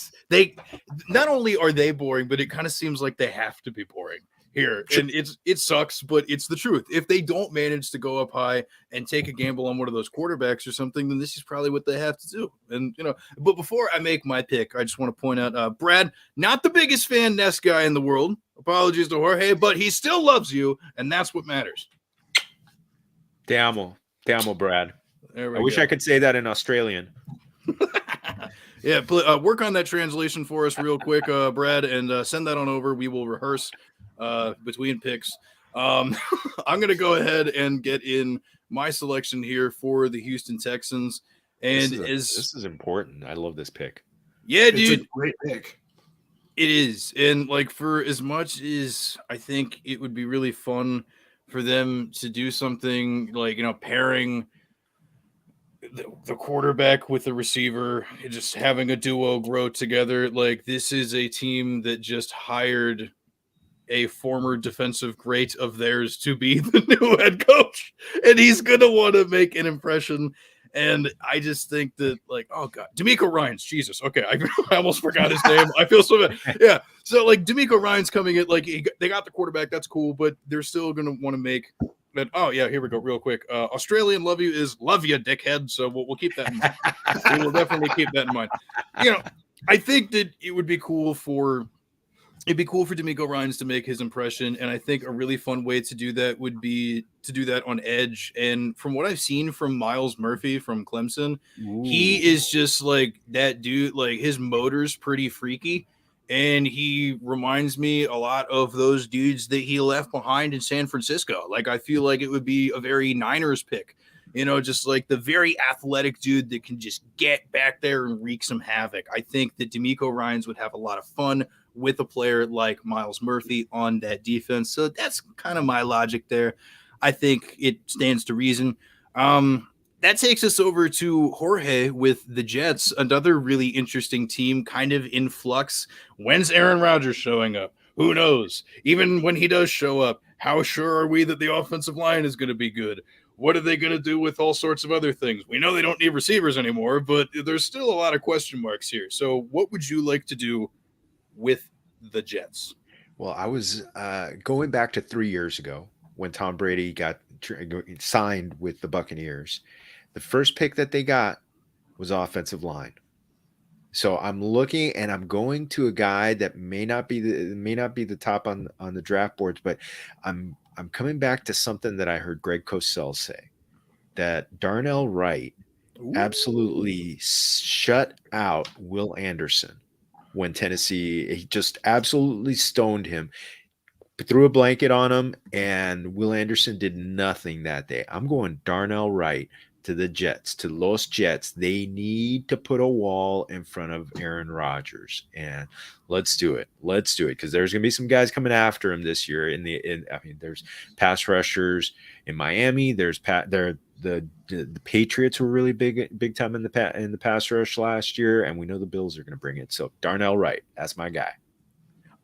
not only are they boring, but it kind of seems like they have to be boring here. And it sucks, but it's the truth. If they don't manage to go up high and take a gamble on one of those quarterbacks or something, then this is probably what they have to do. And, but before I make my pick, I just want to point out, Brad, not the biggest Van Ness guy in the world. Apologies to Jorge, but he still loves you. And that's what matters. Te amo, Brad. I wish I could say that in Australian. Yeah, work on that translation for us real quick, Brad, and send that on over. We will rehearse between picks. I'm going to go ahead and get in my selection here for the Houston Texans. And this is important. I love this pick. Yeah, it's dude. A great pick. It is. And like for as much as I think it would be really fun for them to do something like, pairing the quarterback with the receiver, just having a duo grow together. Like this is a team that just hired a former defensive great of theirs to be the new head coach, and he's going to want to make an impression. And I just think that, like, oh God, D'Amico Ryans, Jesus. Okay. I almost forgot his name. I feel so bad. Yeah. So like D'Amico Ryans coming in, like they got the quarterback. That's cool, but they're still going to want to make that. Oh yeah. Here we go. Real quick. Australian love you is love you, dickhead. So we'll keep that in mind. We will definitely keep that in mind. I think that it would be cool for D'Amico Ryans to make his impression, and I think a really fun way to do that would be to do that on edge. And from what I've seen from Miles Murphy from Clemson, he is just like that dude. Like his motor's pretty freaky, And he reminds me a lot of those dudes that he left behind in San Francisco. Like, I feel like it would be a very Niners pick, just like the very athletic dude that can just get back there and wreak some havoc. I think that D'Amico Ryans would have a lot of fun with a player like Miles Murphy on that defense. So that's kind of my logic there. I think it stands to reason. That takes us over to Jorge with the Jets, another really interesting team, kind of in flux. When's Aaron Rodgers showing up? Who knows? Even when he does show up, how sure are we that the offensive line is going to be good? What are they going to do with all sorts of other things? We know they don't need receivers anymore, but there's still a lot of question marks here. So what would you like to do with the Jets? Well, I was going back to 3 years ago when Tom Brady got signed with the Buccaneers. The first pick that they got was offensive line. So I'm looking and I'm going to a guy that may not be the top on the draft boards, but I'm coming back to something that I heard Greg Cosell say, that Darnell Wright absolutely shut out Will Anderson when Tennessee, he just absolutely stoned him, threw a blanket on him, and Will Anderson did nothing that day. I'm going Darnell Wright to the Jets, to Los Jets. They need to put a wall in front of Aaron Rodgers, and let's do it. Let's do it, because there's going to be some guys coming after him this year. There's pass rushers in Miami. There's the Patriots were really big time in the pass rush last year, and we know the Bills are going to bring it. So Darnell Wright, that's my guy.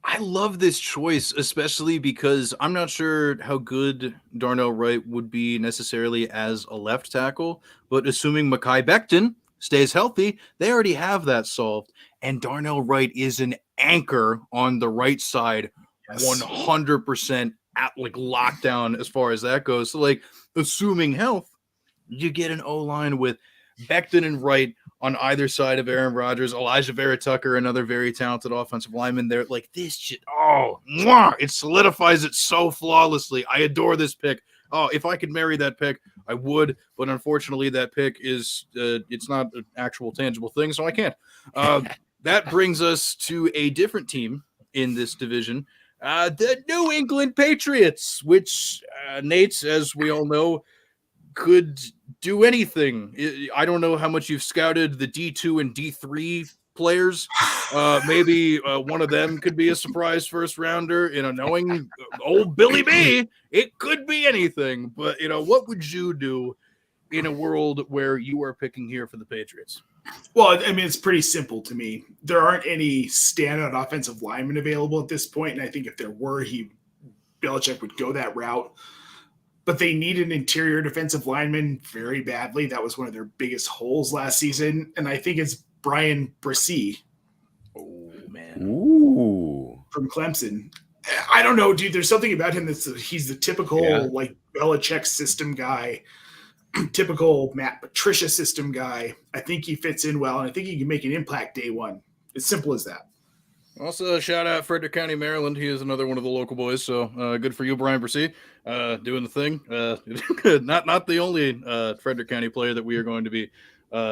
I love this choice, especially because I'm not sure how good Darnell Wright would be necessarily as a left tackle, but assuming Mekhi Becton stays healthy, they already have that solved. And Darnell Wright is an anchor on the right side, 100% at like lockdown as far as that goes. So like, assuming health, you get an O-line with Becton and Wright on either side of Aaron Rodgers. Elijah Vera Tucker, another very talented offensive lineman there. Like, this shit, it solidifies it so flawlessly. I adore this pick. Oh, if I could marry that pick, I would. But unfortunately, that pick is it's not an actual tangible thing, so I can't. That brings us to a different team in this division, the New England Patriots, which Nate, as we all know, could do anything. I don't know how much you've scouted the D2 and D3 players. Maybe one of them could be a surprise first rounder. Knowing old Billy B, it could be anything. But what would you do in a world where you are picking here for the Patriots? Well, I mean, it's pretty simple to me. There aren't any standout offensive linemen available at this point, and I think if there were, Belichick would go that route. But they need an interior defensive lineman very badly. That was one of their biggest holes last season. And I think it's Brian Bresee. Oh, man. Ooh. From Clemson. I don't know, dude. There's something about him he's the typical, like, Belichick system guy, typical Matt Patricia system guy. I think he fits in well, and I think he can make an impact day one. It's simple as that. Also, shout out Frederick County, Maryland. He is another one of the local boys. So good for you, Brian Bresee, doing the thing. Not the only Frederick County player that we are going to be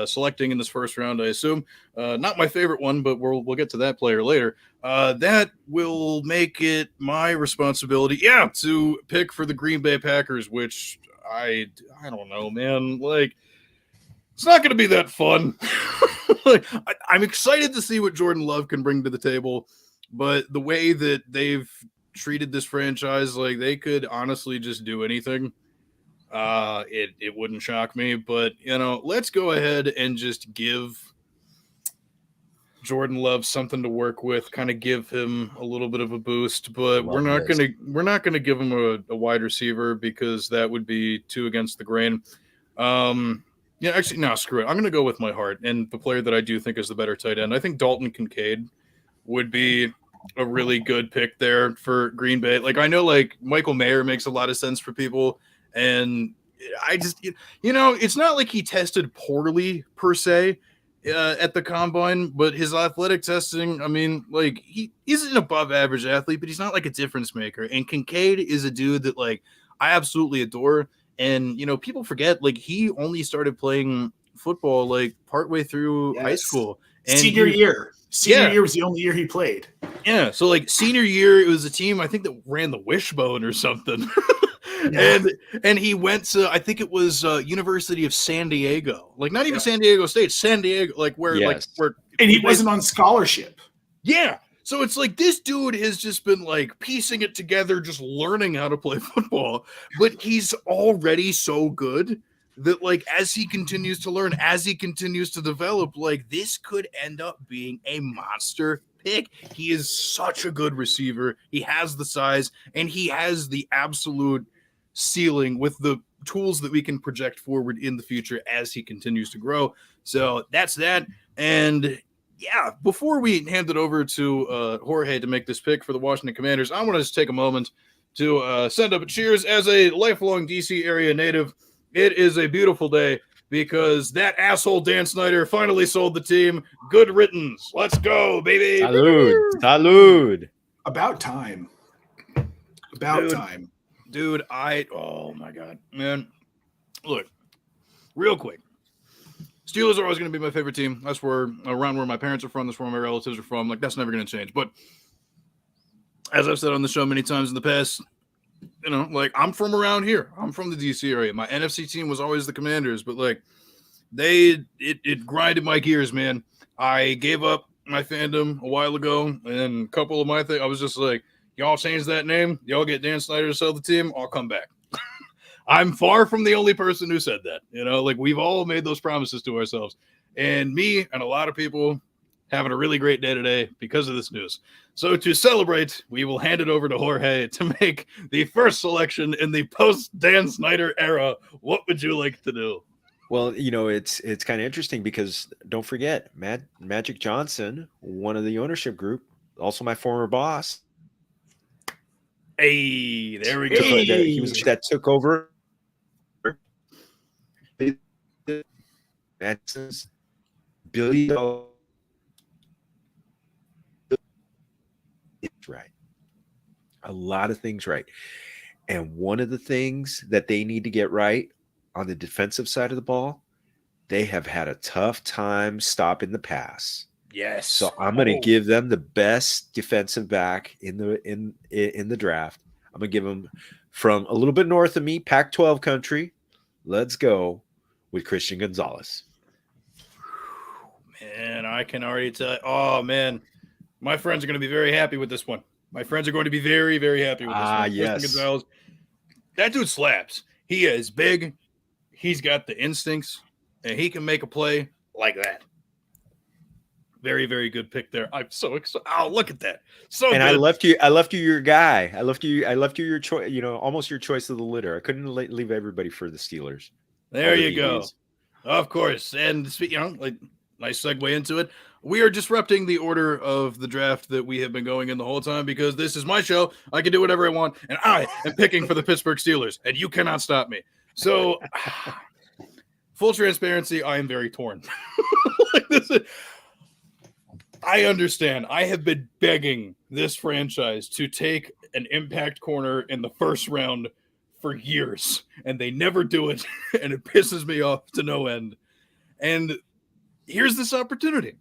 selecting in this first round, I assume. Not my favorite one, but we'll get to that player later. That will make it my responsibility, to pick for the Green Bay Packers, which I don't know, man. Like, it's not going to be that fun. I'm excited to see what Jordan Love can bring to the table, but the way that they've treated this franchise, like, they could honestly just do anything. It wouldn't shock me, but let's go ahead and just give Jordan Love something to work with, kind of give him a little bit of a boost, but we're not going to give him a wide receiver because that would be too against the grain. Yeah, actually, no, screw it. I'm going to go with my heart and the player that I do think is the better tight end. I think Dalton Kincaid would be a really good pick there for Green Bay. Like, I know, like, Michael Mayer makes a lot of sense for people, and I just, it's not like he tested poorly per se at the combine, but his athletic testing, I mean, like, he's an above average athlete, but he's not like a difference maker. And Kincaid is a dude that, like, I absolutely adore. And, people forget, like, he only started playing football, like, partway through high school. And senior year was the only year he played. Yeah, so like senior year, it was a team I think that ran the Wishbone or something. Yeah. And he went to, I think it was University of San Diego, like not even San Diego State, San Diego, like where and he wasn't on scholarship. Yeah. So it's like this dude has just been like piecing it together, just learning how to play football, but he's already so good that like as he continues to learn, as he continues to develop, like this could end up being a monster pick. He is such a good receiver. He has the size and he has the absolute ceiling with the tools that we can project forward in the future as he continues to grow. So that's that. And yeah, before we hand it over to Jorge to make this pick for the Washington Commanders, I want to just take a moment to send up a cheers. As a lifelong DC area native, it is a beautiful day because that asshole Dan Snyder finally sold the team. Good riddance. Let's go, baby. Salud. About time. Dude, oh my God, man. Look, real quick. Steelers are always going to be my favorite team. That's around where my parents are from. That's where my relatives are from. Like, that's never going to change. But as I've said on the show many times in the past, you know, like, I'm from around here. I'm from the DC area. My NFC team was always the Commanders. But, like, it grinded my gears, man. I gave up my fandom a while ago. And a couple of my things, I was just like, y'all change that name. Y'all get Dan Snyder to sell the team. I'll come back. I'm far from the only person who said that. You know, like we've all made those promises to ourselves. And me and a lot of people having a really great day today because of this news. So to celebrate, we will hand it over to Jorge to make the first selection in the post-Dan Snyder era. What would you like to do? Well, you know, it's kind of interesting because don't forget, Magic Johnson, one of the ownership group, also my former boss. Hey, there we go. He was that took over. That's billion. It's right. A lot of things right. And one of the things that they need to get right on the defensive side of the ball, they have had a tough time stopping the pass. Yes. So I'm going to give them the best defensive back in the draft. I'm going to give them from a little bit north of me, Pac-12 country. Let's go with Christian Gonzalez. Man, I can already tell. Oh, man. My friends are going to be very happy with this one. My friends are going to be very, very happy with this one. Yes. Christian Gonzalez. That dude slaps. He is big. He's got the instincts, and he can make a play like that. Very, very good pick there. I'm so excited. Oh, look at that. So and good. I left you your guy. I left you your choice, you know, almost your choice of the litter. I couldn't leave everybody for the Steelers. There you go. Of course. And you know, like nice segue into it. We are disrupting the order of the draft that we have been going in the whole time because this is my show. I can do whatever I want, and I am picking for the Pittsburgh Steelers, and you cannot stop me. So, full transparency, I am very torn. I understand. I have been begging this franchise to take an impact corner in the first round for years, and they never do it, and it pisses me off to no end. And here's this opportunity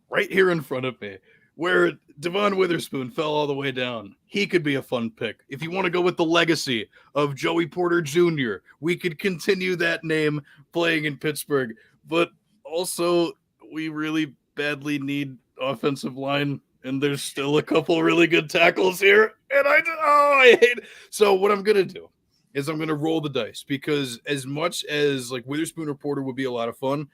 right here in front of me where Devon Witherspoon fell all the way down. He could be a fun pick. If you want to go with the legacy of Joey Porter Jr., we could continue that name playing in Pittsburgh, but also we really badly need offensive line, and there's still a couple really good tackles here, and I hate it. So what I'm gonna do is I'm gonna roll the dice because as much as like Witherspoon or Porter would be a lot of fun,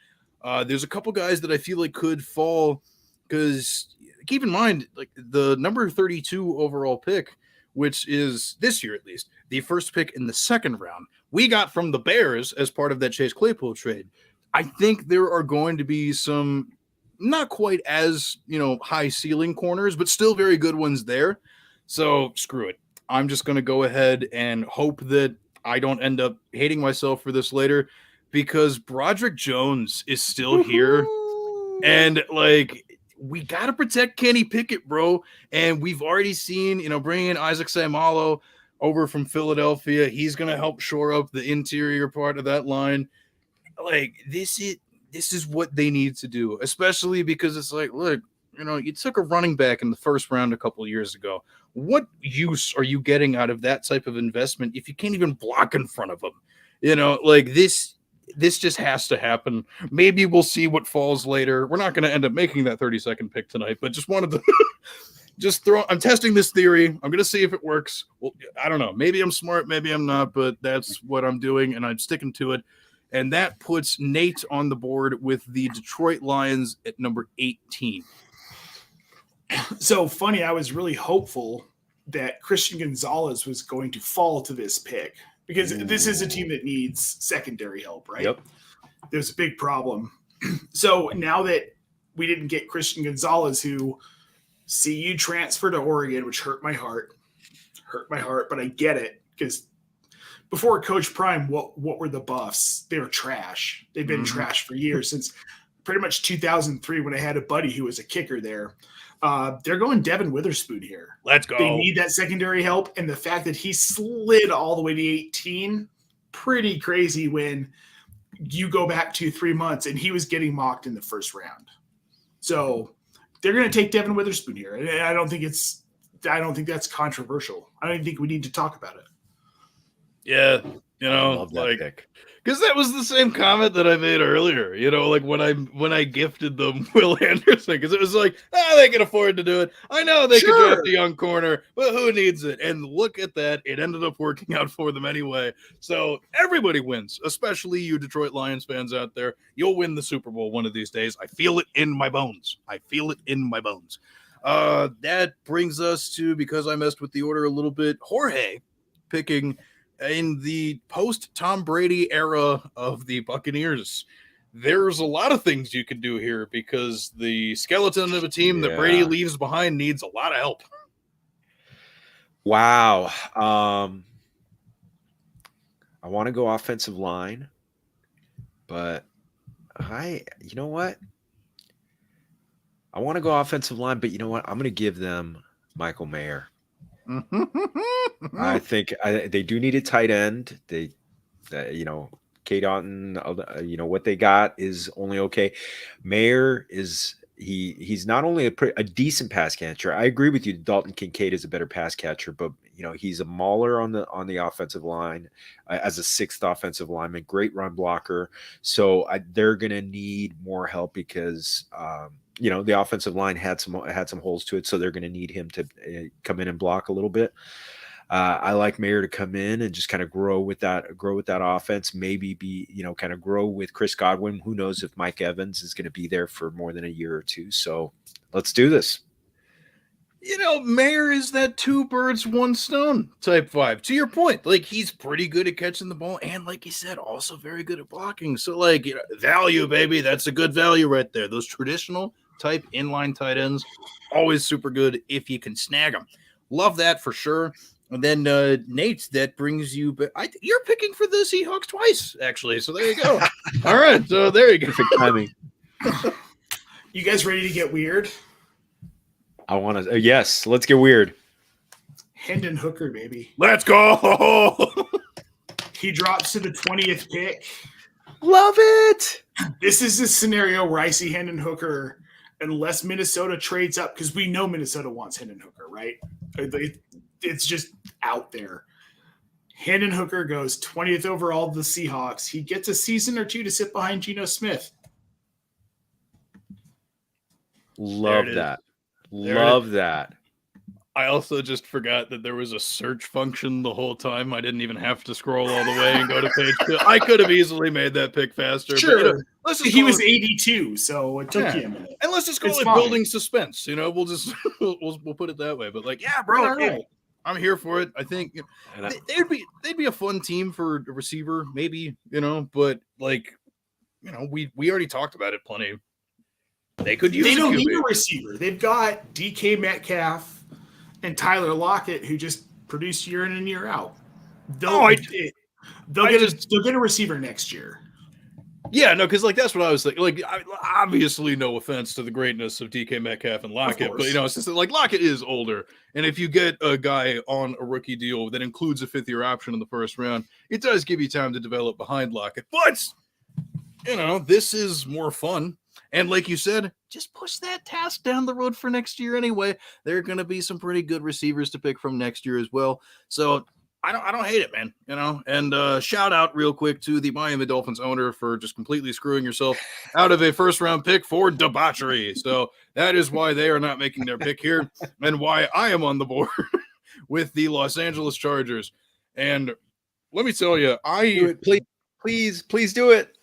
there's a couple guys that I feel like could fall because keep in mind like the number 32 overall pick, which is this year at least the first pick in the second round, we got from the Bears as part of that Chase Claypool trade. I think there are going to be some not quite as, you know, high ceiling corners, but still very good ones there. So screw it. I'm just going to go ahead and hope that I don't end up hating myself for this later because Broderick Jones is still here. And like, we got to protect Kenny Pickett, bro. And we've already seen, you know, bringing in Isaac Seumalo over from Philadelphia. He's going to help shore up the interior part of that line. Like this is what they need to do, especially because it's like, look, you took a running back in the first round a couple of years ago. What use are you getting out of that type of investment if you can't even block in front of them? This just has to happen. Maybe we'll see what falls later. We're not going to end up making that 30-second pick tonight, but just wanted to I'm testing this theory. I'm going to see if it works. Well, I don't know. Maybe I'm smart, maybe I'm not, but that's what I'm doing, and I'm sticking to it. And that puts Nate on the board with the Detroit Lions at number 18. So funny, I was really hopeful that Christian Gonzalez was going to fall to this pick because this is a team that needs secondary help, right? Yep. There's a big problem. So now that we didn't get Christian Gonzalez, who CU transferred to Oregon, which hurt my heart, but I get it because before Coach Prime, what were the Buffs? They were trash. They've been trash for years, since pretty much 2003 when I had a buddy who was a kicker there. They're going Devin Witherspoon here. Let's go. They need that secondary help, and the fact that he slid all the way to 18, pretty crazy when you go back 2-3 months and he was getting mocked in the first round. So they're going to take Devin Witherspoon here, and I don't think that's controversial. I don't even think we need to talk about it. Yeah, I love that pick. Because that was the same comment that I made earlier, like when I gifted them Will Anderson, because it was like, they can afford to do it. I know they could draft a young corner, but who needs it? And look at that. It ended up working out for them anyway. So everybody wins, especially you Detroit Lions fans out there. You'll win the Super Bowl one of these days. I feel it in my bones. That brings us to, because I messed with the order a little bit, Jorge picking in the post-Tom Brady era of the Buccaneers. There's a lot of things you can do here because the skeleton of a team that Brady leaves behind needs a lot of help. Wow. I want to go offensive line, but you know what? I want to go offensive line, but you know what? I'm going to give them Michael Mayer. I think they do need a tight end. K. Dalton, what they got is only okay. Mayer he's not only a decent pass catcher. I agree with you. Dalton Kincaid is a better pass catcher, but he's a mauler on the offensive line as a sixth offensive lineman. Great run blocker. So they're gonna need more help because the offensive line had some holes to it, so they're going to need him to come in and block a little bit. I like Mayer to come in and just kind of grow with that offense. Maybe kind of grow with Chris Godwin. Who knows if Mike Evans is going to be there for more than a year or two? So let's do this. Mayer is that two birds, one stone type vibe. To your point, he's pretty good at catching the ball, and like you said, also very good at blocking. So value, baby, that's a good value right there. Those traditional type inline tight ends, always super good if you can snag them. Love that for sure. And then Nate, that brings you, but you're picking for the Seahawks twice, actually. So there you go. All right, so there you go. Perfect timing. You guys ready to get weird? I want to. Yes, let's get weird. Hendon Hooker, baby. Let's go. He drops to the 20th pick. Love it. This is a scenario where I see Hendon Hooker, unless Minnesota trades up, because we know Minnesota wants Hendon Hooker, right? It's just out there. Hendon Hooker goes 20th overall to the Seahawks. He gets a season or two to sit behind Geno Smith. Love that. Love that. I also just forgot that there was a search function the whole time. I didn't even have to scroll all the way and go to page 2. I could have easily made that pick faster. Sure. But, he was 82, so it took you a minute. And let's just call it building suspense. We'll just we'll put it that way. But bro, right. I'm here for it. I think they'd be a fun team for a receiver, maybe, but we already talked about it plenty. They could use. They don't need a receiver. They've got DK Metcalf and Tyler Lockett, who just produce year in and year out. They'll get a receiver next year. Yeah, no, because that's what I was thinking. Obviously, no offense to the greatness of DK Metcalf and Lockett, but it's just Lockett is older, and if you get a guy on a rookie deal that includes a 5th-year option in the first round, it does give you time to develop behind Lockett. But this is more fun. And like you said, just push that task down the road for next year anyway. There are going to be some pretty good receivers to pick from next year as well. So I don't hate it, man. And shout out real quick to the Miami Dolphins owner for just completely screwing yourself out of a first-round pick for debauchery. So that is why they are not making their pick here, and why I am on the board with the Los Angeles Chargers. And let me tell you, do it, please do it.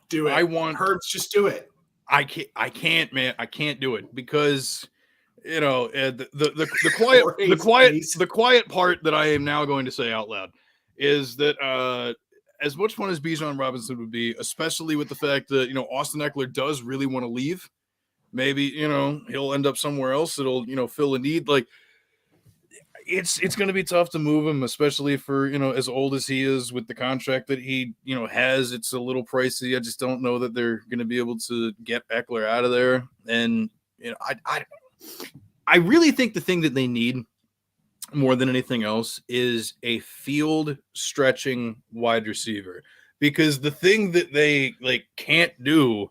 Do it. I want Herms, just do it. I can't, man. I can't do it because the quiet part that I am now going to say out loud is that as much fun as Bijan Robinson would be, especially with the fact that Austin Eckler does really want to leave, maybe he'll end up somewhere else. It'll fill a need. Like it's going to be tough to move him, especially for as old as he is with the contract that he has. It's a little pricey. I just don't know that they're going to be able to get Eckler out of there. And I really think the thing that they need more than anything else is a field stretching wide receiver, because the thing that they can't do,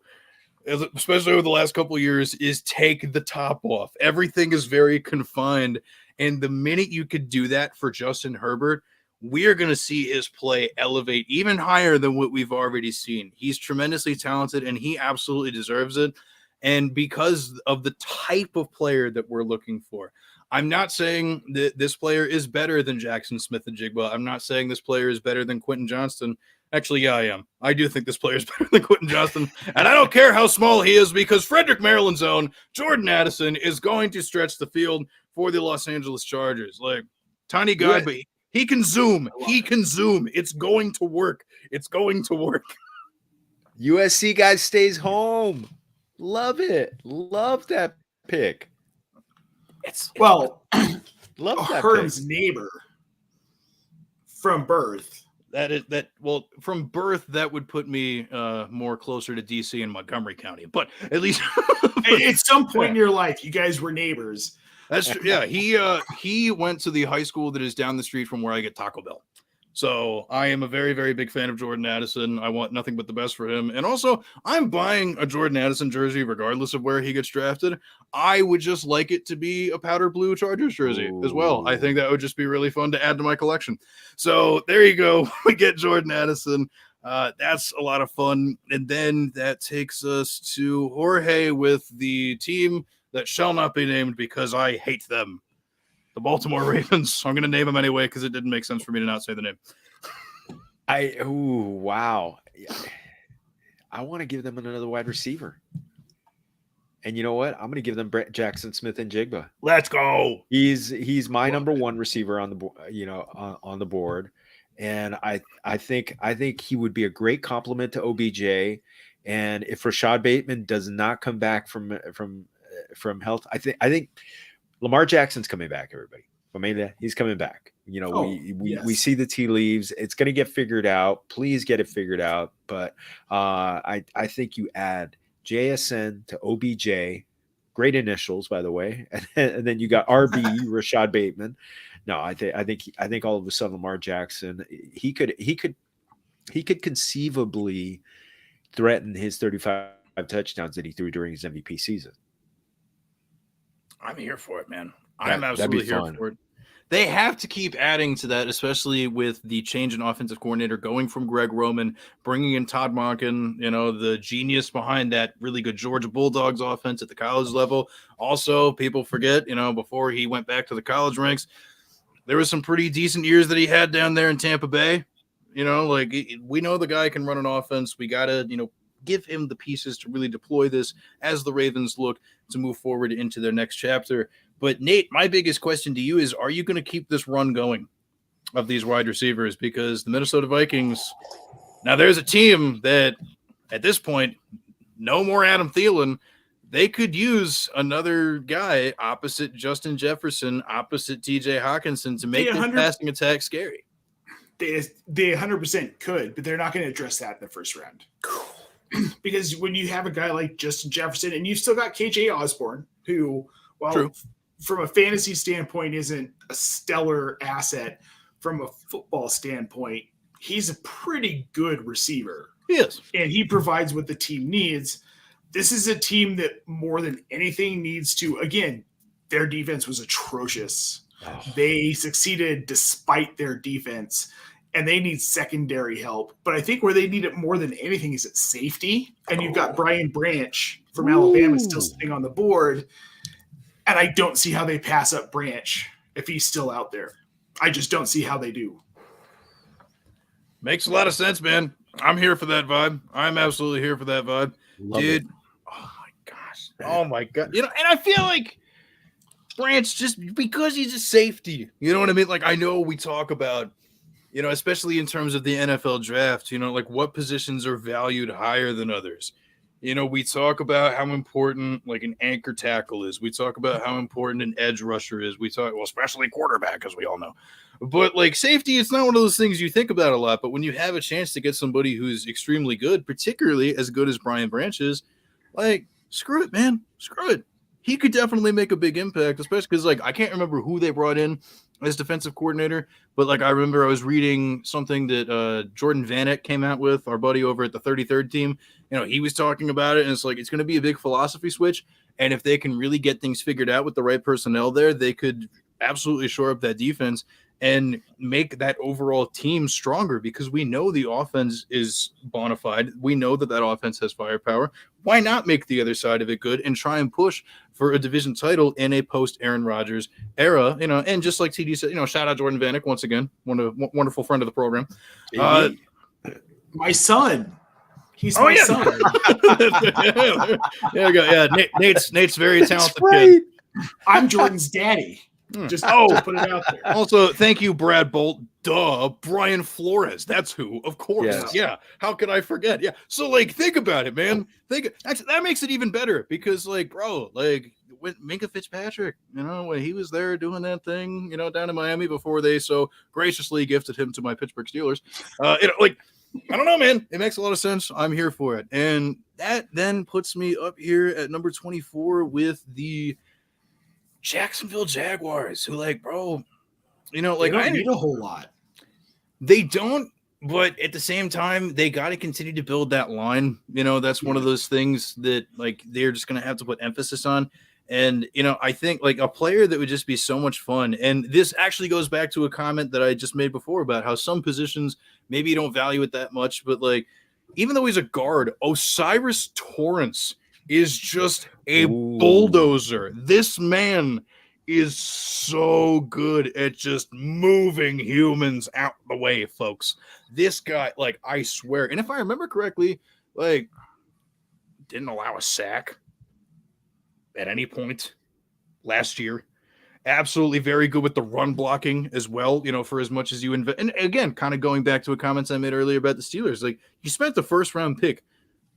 especially over the last couple of years, is take the top off. Everything is very confined. And the minute you could do that for Justin Herbert, we are going to see his play elevate even higher than what we've already seen. He's tremendously talented, and he absolutely deserves it. And because of the type of player that we're looking for, I'm not saying that this player is better than Jackson Smith-Njigba. I'm not saying this player is better than Quentin Johnston. Actually, yeah, I am. I do think this player is better than Quentin Johnston. And I don't care how small he is, because Frederick, Maryland's own Jordan Addison is going to stretch the field for the Los Angeles Chargers. Like, tiny guy, but he can zoom. He can zoom. It's going to work. It's going to work. USC guy stays home. Love it. Love that pick. Love that Herm's pick. Neighbor from birth. From birth, that would put me more closer to DC and Montgomery County. But at least at some point in your life, you guys were neighbors. That's true. Yeah, he went to the high school that is down the street from where I get Taco Bell. So I am a very, very big fan of Jordan Addison. I want nothing but the best for him. And also, I'm buying a Jordan Addison jersey regardless of where he gets drafted. I would just like it to be a powder blue Chargers jersey as well. I think that would just be really fun to add to my collection. So there you go. We get Jordan Addison. That's a lot of fun. And then that takes us to Jorge with the team that shall not be named because I hate them. The Baltimore Ravens. I'm going to name them anyway because it didn't make sense for me to not say the name. Wow. I want to give them another wide receiver. And you know what? I'm going to give them Jackson Smith-Njigba. Let's go. He's my number one receiver on the on the board. And I think he would be a great complement to OBJ. And if Rashad Bateman does not come back from health, I think Lamar Jackson's coming back, everybody. Familia, he's coming back. We see the tea leaves. It's going to get figured out. Please get it figured out. But I think you add JSN to OBJ. Great initials, by the way. And then you got RB, Rashad Bateman. No, I think all of a sudden Lamar Jackson, he could conceivably threaten his 35 touchdowns that he threw during his MVP season. I'm here for it, man. I'm absolutely here for it. They have to keep adding to that, especially with the change in offensive coordinator, going from Greg Roman, bringing in Todd Monken, the genius behind that really good Georgia Bulldogs offense at the college level. Also, people forget, before he went back to the college ranks, there was some pretty decent years that he had down there in Tampa Bay. We know the guy can run an offense. We got to, give him the pieces to really deploy this as the Ravens look to move forward into their next chapter. But Nate, my biggest question to you is, are you going to keep this run going of these wide receivers? Because the Minnesota Vikings, now there's a team that at this point, no more Adam Thielen. They could use another guy opposite Justin Jefferson, opposite TJ Hawkinson to make this passing attack scary. They 100% could, but they're not going to address that in the first round. Because when you have a guy like Justin Jefferson, and you've still got KJ Osborne, who, from a fantasy standpoint, isn't a stellar asset, from a football standpoint, he's a pretty good receiver. Yes. And he provides what the team needs. This is a team that more than anything needs to, again, their defense was atrocious. Oh. They succeeded despite their defense, and they need secondary help. But I think where they need it more than anything is at safety. And you've got Brian Branch from Alabama still sitting on the board. And I don't see how they pass up Branch if he's still out there. I just don't see how they do. Makes a lot of sense, man. I'm here for that vibe. I'm absolutely here for that vibe. Love Dude. it. Oh my gosh. Oh my God. You know, and I feel like Branch, just because he's a safety, you know what I mean? Like, I know we talk about, you know, especially in terms of the NFL draft, you know, like what positions are valued higher than others. You know, we talk about how important like an anchor tackle is. We talk about how important an edge rusher is. We talk, well, especially quarterback, as we all know. But like safety, it's not one of those things you think about a lot. But when you have a chance to get somebody who's extremely good, particularly as good as Brian Branch is, like, screw it, man. Screw it. He could definitely make a big impact, especially because, like, I can't remember who they brought in as defensive coordinator, but, like, I remember I was reading something that Jordan Vanek came out with, our buddy over at the 33rd team. You know, he was talking about it, and it's like it's going to be a big philosophy switch, and if they can really get things figured out with the right personnel there, they could absolutely shore up that defense and make that overall team stronger, because we know the offense is bona fide. We know that offense has firepower. Why not make the other side of it good and try and push for a division title in a post Aaron Rodgers era? You know, and just like TD said, you know, shout out Jordan Vanek once again, wonderful friend of the program. My son. He's my son. There we go. Yeah, Nate's very talented right. kid. I'm Jordan's daddy. Just to put it out there. Also, thank you, Brad Bolt. Duh, Brian Flores. That's who, of course. Yes. Yeah. How could I forget? Yeah. So, like, think about it, man. That makes it even better because, like, bro, like, when Minka Fitzpatrick, you know, when he was there doing that thing, you know, down in Miami before they so graciously gifted him to my Pittsburgh Steelers. You know, like, I don't know, man. It makes a lot of sense. I'm here for it. And that then puts me up here at number 24 with the Jacksonville Jaguars, who, like, bro, you know, like, they don't need a whole lot. They don't, but at the same time, they got to continue to build that line. You know, that's one of those things that, like, they're just going to have to put emphasis on. And, you know, I think, like, a player that would just be so much fun. And this actually goes back to a comment that I just made before about how some positions maybe you don't value it that much. But, like, even though he's a guard, Osiris Torrance is just a bulldozer. This man is so good at just moving humans out the way, folks. This guy, like, I swear, and if I remember correctly, like, didn't allow a sack at any point last year. Absolutely very good with the run blocking as well, you know, for as much as you invest. And again, kind of going back to a comments I made earlier about the Steelers, like, you spent the first round pick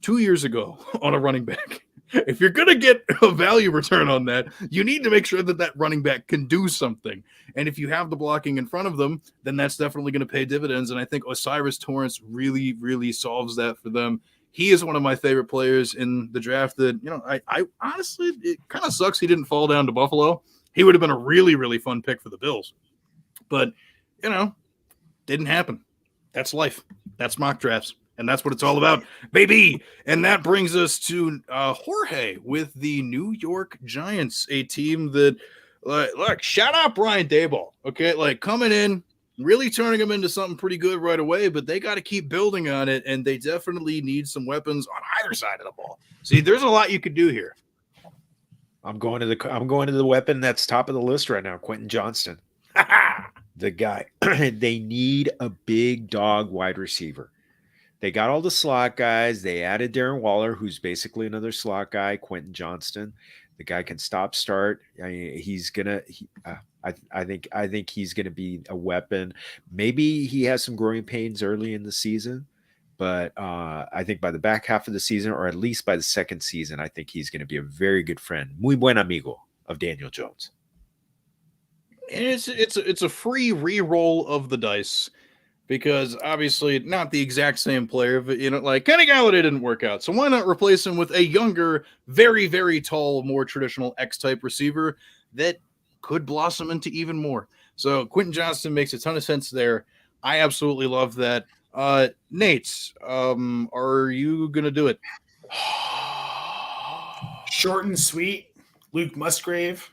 2 years ago on a running back. If you're going to get a value return on that, you need to make sure that running back can do something. And if you have the blocking in front of them, then that's definitely going to pay dividends. And I think Osiris Torrance really, really solves that for them. He is one of my favorite players in the draft that, you know, I honestly, it kind of sucks he didn't fall down to Buffalo. He would have been a really, really fun pick for the Bills. But, you know, didn't happen. That's life. That's mock drafts. And that's what it's all about, baby. And that brings us to Jorge with the New York Giants, a team that, look, shout out Brian Daboll, okay? Like, coming in, really turning them into something pretty good right away, but they got to keep building on it, and they definitely need some weapons on either side of the ball. See, there's a lot you could do here. I'm going to the weapon that's top of the list right now, Quentin Johnston. The guy. They need a big dog wide receiver. They got all the slot guys. They added Darren Waller, who's basically another slot guy. Quentin Johnston, the guy can stop, start. I mean, he's gonna. I think he's gonna be a weapon. Maybe he has some growing pains early in the season, but I think by the back half of the season, or at least by the second season, I think he's going to be a very good friend, muy buen amigo of Daniel Jones. And it's a free re-roll of the dice. Because obviously not the exact same player, but, you know, like Kenny Galladay didn't work out. So why not replace him with a younger, very, very tall, more traditional X-type receiver that could blossom into even more? So Quentin Johnston makes a ton of sense there. I absolutely love that. Nate, are you gonna do it? Short and sweet. Luke Musgrave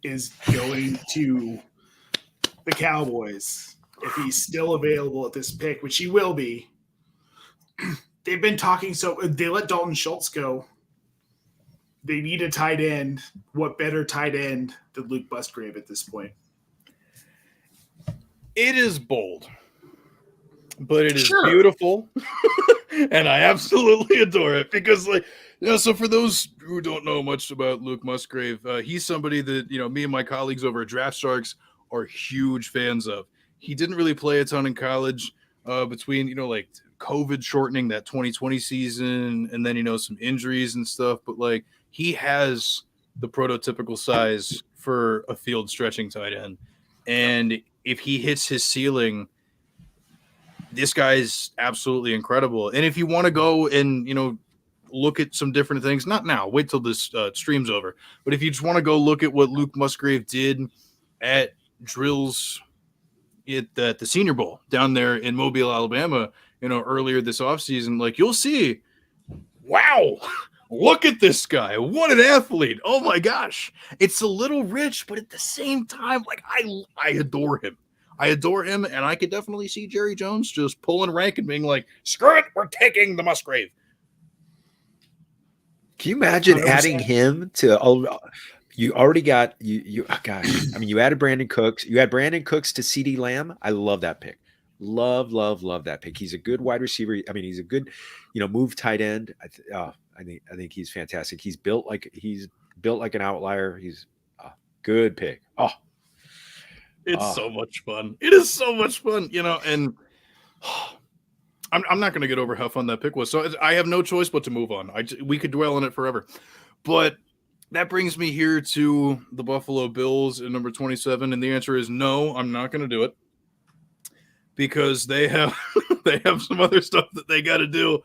is going to the Cowboys if he's still available at this pick, which he will be. They've been talking, so they let Dalton Schultz go. They need a tight end. What better tight end than Luke Musgrave at this point? It is bold, but it is Sure. beautiful, and I absolutely adore it because, like, so for those who don't know much about Luke Musgrave, he's somebody that me and my colleagues over at Draft Sharks are huge fans of. He didn't really play a ton in college, between like COVID shortening that 2020 season, and then some injuries and stuff. But like, he has the prototypical size for a field stretching tight end, and if he hits his ceiling, this guy's absolutely incredible. And if you want to go and, look at some different things, not now, wait till this stream's over. But if you just want to go look at what Luke Musgrave did at drills at the Senior Bowl down there in Mobile, Alabama, earlier this offseason, like, you'll see, wow, look at this guy. What an athlete. Oh my gosh. It's a little rich, but at the same time, like, I adore him. I adore him, and I could definitely see Jerry Jones just pulling rank and being like, screw it, we're taking the Musgrave. Can you imagine adding him to you already got you gosh, I mean, you added Brandon Cooks. You had Brandon Cooks to CeeDee Lamb. I love that pick. Love that pick. He's a good wide receiver. I mean, he's a good, move tight end. I think he's fantastic. He's built like an outlier. He's a good pick. It's so much fun. It is so much fun, and I'm not going to get over how fun that pick was. So I have no choice but to move on. We could dwell on it forever. But that brings me here to the Buffalo Bills at number 27. And the answer is no, I'm not going to do it. Because they have some other stuff that they got to do.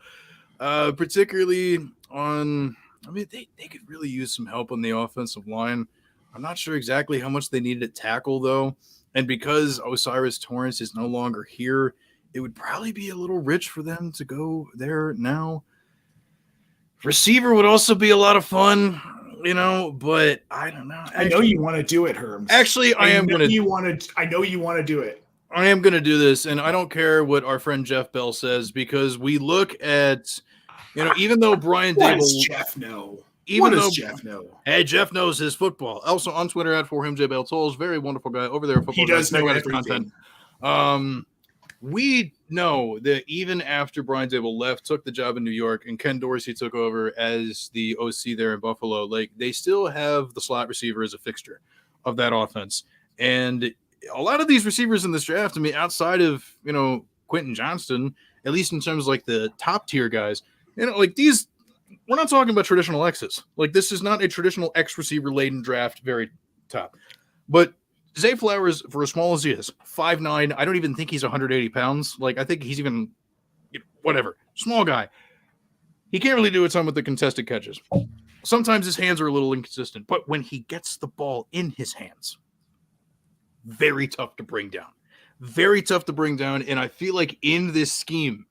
Particularly on, they could really use some help on the offensive line. I'm not sure exactly how much they needed at tackle, though. And because Osiris Torrance is no longer here, it would probably be a little rich for them to go there now. Receiver would also be a lot of fun, but I don't know. I know you want to do it, Herms. Actually, I know you want to do it. I am going to do this, and I don't care what our friend Jeff Bell says, because we look at, even though Brian Dable... What does Jeff know? Jeff know? Hey, Jeff knows his football. Also on Twitter at @4HimJBellTolls. Very wonderful guy over there at Football. He does know everything. Content. We know that even after Brian Dable left, took the job in New York, and Ken Dorsey took over as the OC there in Buffalo, like, they still have the slot receiver as a fixture of that offense. And a lot of these receivers in this draft, outside of, Quentin Johnston, at least in terms of like the top tier guys, like these, we're not talking about traditional X's. Like, this is not a traditional X receiver laden draft, very top. But Zay Flowers, for as small as he is, 5'9", I don't even think he's 180 pounds. Like, I think he's even, whatever, small guy. He can't really do a ton with the contested catches. Sometimes his hands are a little inconsistent, but when he gets the ball in his hands, very tough to bring down. Very tough to bring down, and I feel like in this scheme,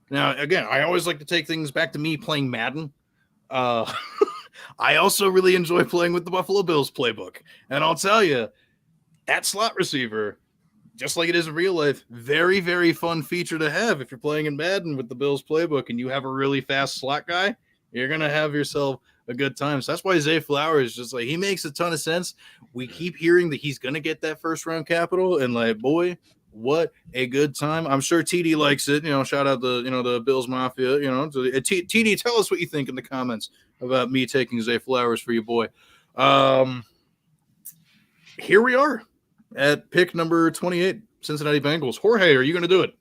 now, again, I always like to take things back to me playing Madden. I also really enjoy playing with the Buffalo Bills playbook, and I'll tell you, that slot receiver, just like it is in real life, very, very fun feature to have. If you're playing in Madden with the Bills playbook and you have a really fast slot guy, you're going to have yourself a good time. So that's why Zay Flowers, just like, he makes a ton of sense. We keep hearing that he's going to get that first round capital, and like, boy, what a good time. I'm sure TD likes it. Shout out the Bills Mafia, TD, tell us what you think in the comments about me taking Zay Flowers for you, boy. Here we are at pick number 28, Cincinnati Bengals. Jorge, are you going to do it?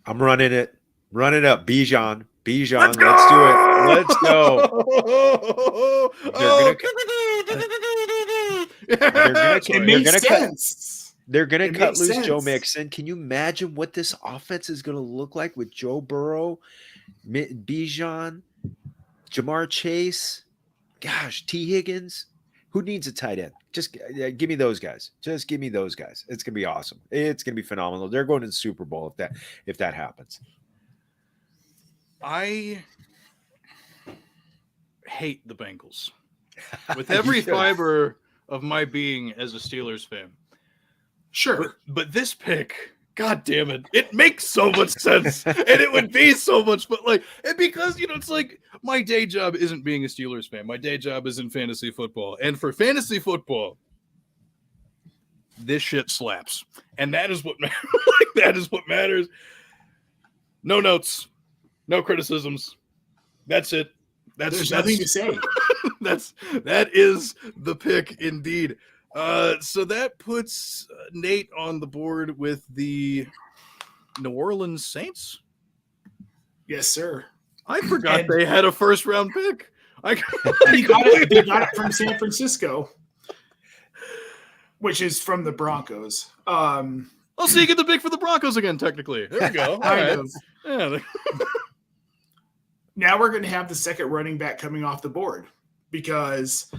I'm running it. Run it up. Bijan, let's do it. Let's go. They're going to cut loose sense. Joe Mixon. Can you imagine what this offense is going to look like with Joe Burrow, Bijan, Jamar Chase, gosh, T. Higgins? Who needs a tight end? Just give me those guys. Just give me those guys. It's going to be awesome. It's going to be phenomenal. They're going to the Super Bowl if that happens. I hate the Bengals with You every should. fiber of my being as a Steelers fan. Sure. But this pick, god damn it, it makes so much sense, and it would be so much fun. Like, and because it's like my day job isn't being a Steelers fan. My day job is in fantasy football, and for fantasy football, this shit slaps, and that is what matters. Like, that is what matters. No notes, no criticisms. That's it. There's nothing to say. That is the pick indeed. So that puts Nate on the board with the New Orleans Saints. Yes, sir. I forgot they had a first round pick. They got it from San Francisco, which is from the Broncos. Oh, so you get the pick for the Broncos again, technically. There we go. All right. Yeah. Now we're going to have the second running back coming off the board because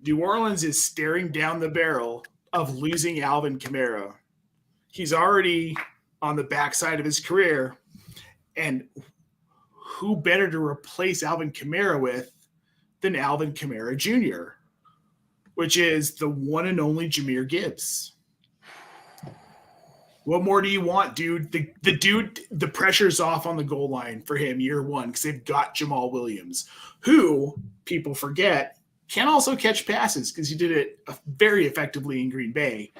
New Orleans is staring down the barrel of losing Alvin Kamara. He's already on the backside of his career, and who better to replace Alvin Kamara with than Alvin Kamara Jr., which is the one and only Jahmyr Gibbs. What more do you want, dude? The pressure's off on the goal line for him year one because they've got Jamal Williams, who people forget can also catch passes because he did it very effectively in Green Bay.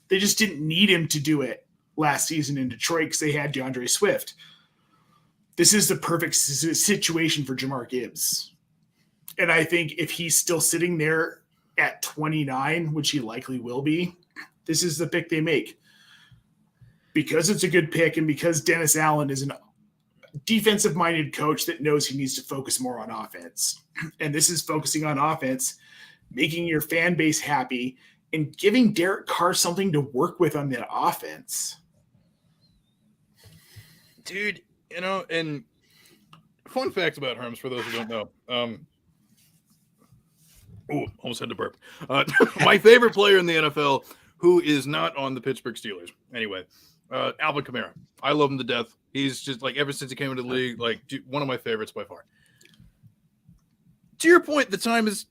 They just didn't need him to do it last season in Detroit because they had DeAndre Swift. This is the perfect situation for Jahmyr Gibbs. And I think if he's still sitting there at 29, which he likely will be, this is the pick they make. Because it's a good pick and because Dennis Allen is a defensive-minded coach that knows he needs to focus more on offense. And this is focusing on offense, making your fan base happy, and giving Derek Carr something to work with on that offense. Dude, and fun facts about Herms for those who don't know. Almost had to burp. My favorite player in the NFL who is not on the Pittsburgh Steelers. Anyway, Alvin Kamara. I love him to death. He's just like, ever since he came into the league, like one of my favorites by far. To your point, the time is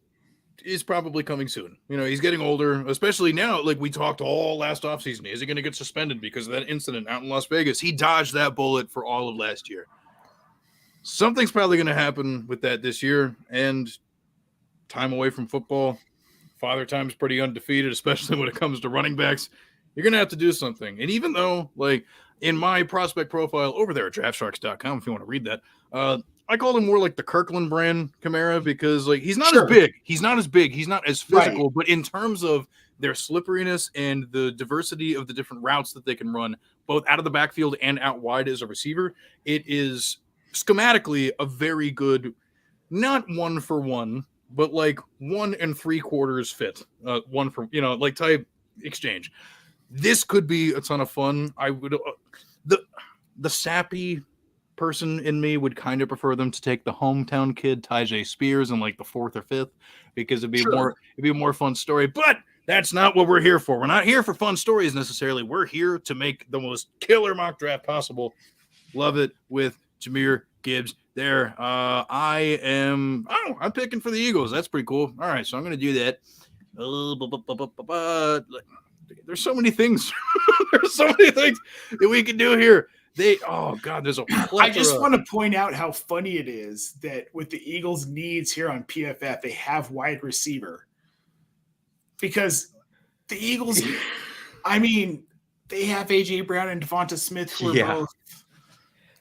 probably coming soon. He's getting older, especially now. Like we talked all last offseason. Is he going to get suspended because of that incident out in Las Vegas? He dodged that bullet for all of last year. Something's probably going to happen with that this year, and time away from football. Father Time's pretty undefeated, especially when it comes to running backs. You're going to have to do something. And even though, like, in my prospect profile over there at draftsharks.com, if you want to read that, I called him more like the Kirkland brand Kamara because, like, he's not as big. He's not as big. He's not as physical. Right. But in terms of their slipperiness and the diversity of the different routes that they can run, both out of the backfield and out wide as a receiver, it is schematically a very good, not 1-for-1, but like 1 3/4 fit, 1 for, like type exchange. This could be a ton of fun. I would, the sappy person in me would kind of prefer them to take the hometown kid, Tyjae Spears, in like the 4th or 5th, because it'd be a more fun story. But that's not what we're here for. We're not here for fun stories necessarily. We're here to make the most killer mock draft possible. Love it with Jahmyr Gibbs there. I'm picking for the Eagles. That's pretty cool. All right, so I'm going to do that. There's so many things. There's so many things that we can do here. There's a plethora. I just want to point out how funny it is that with the Eagles' needs here on PFF, they have wide receiver. Because the Eagles, they have A.J. Brown and Devonta Smith who are both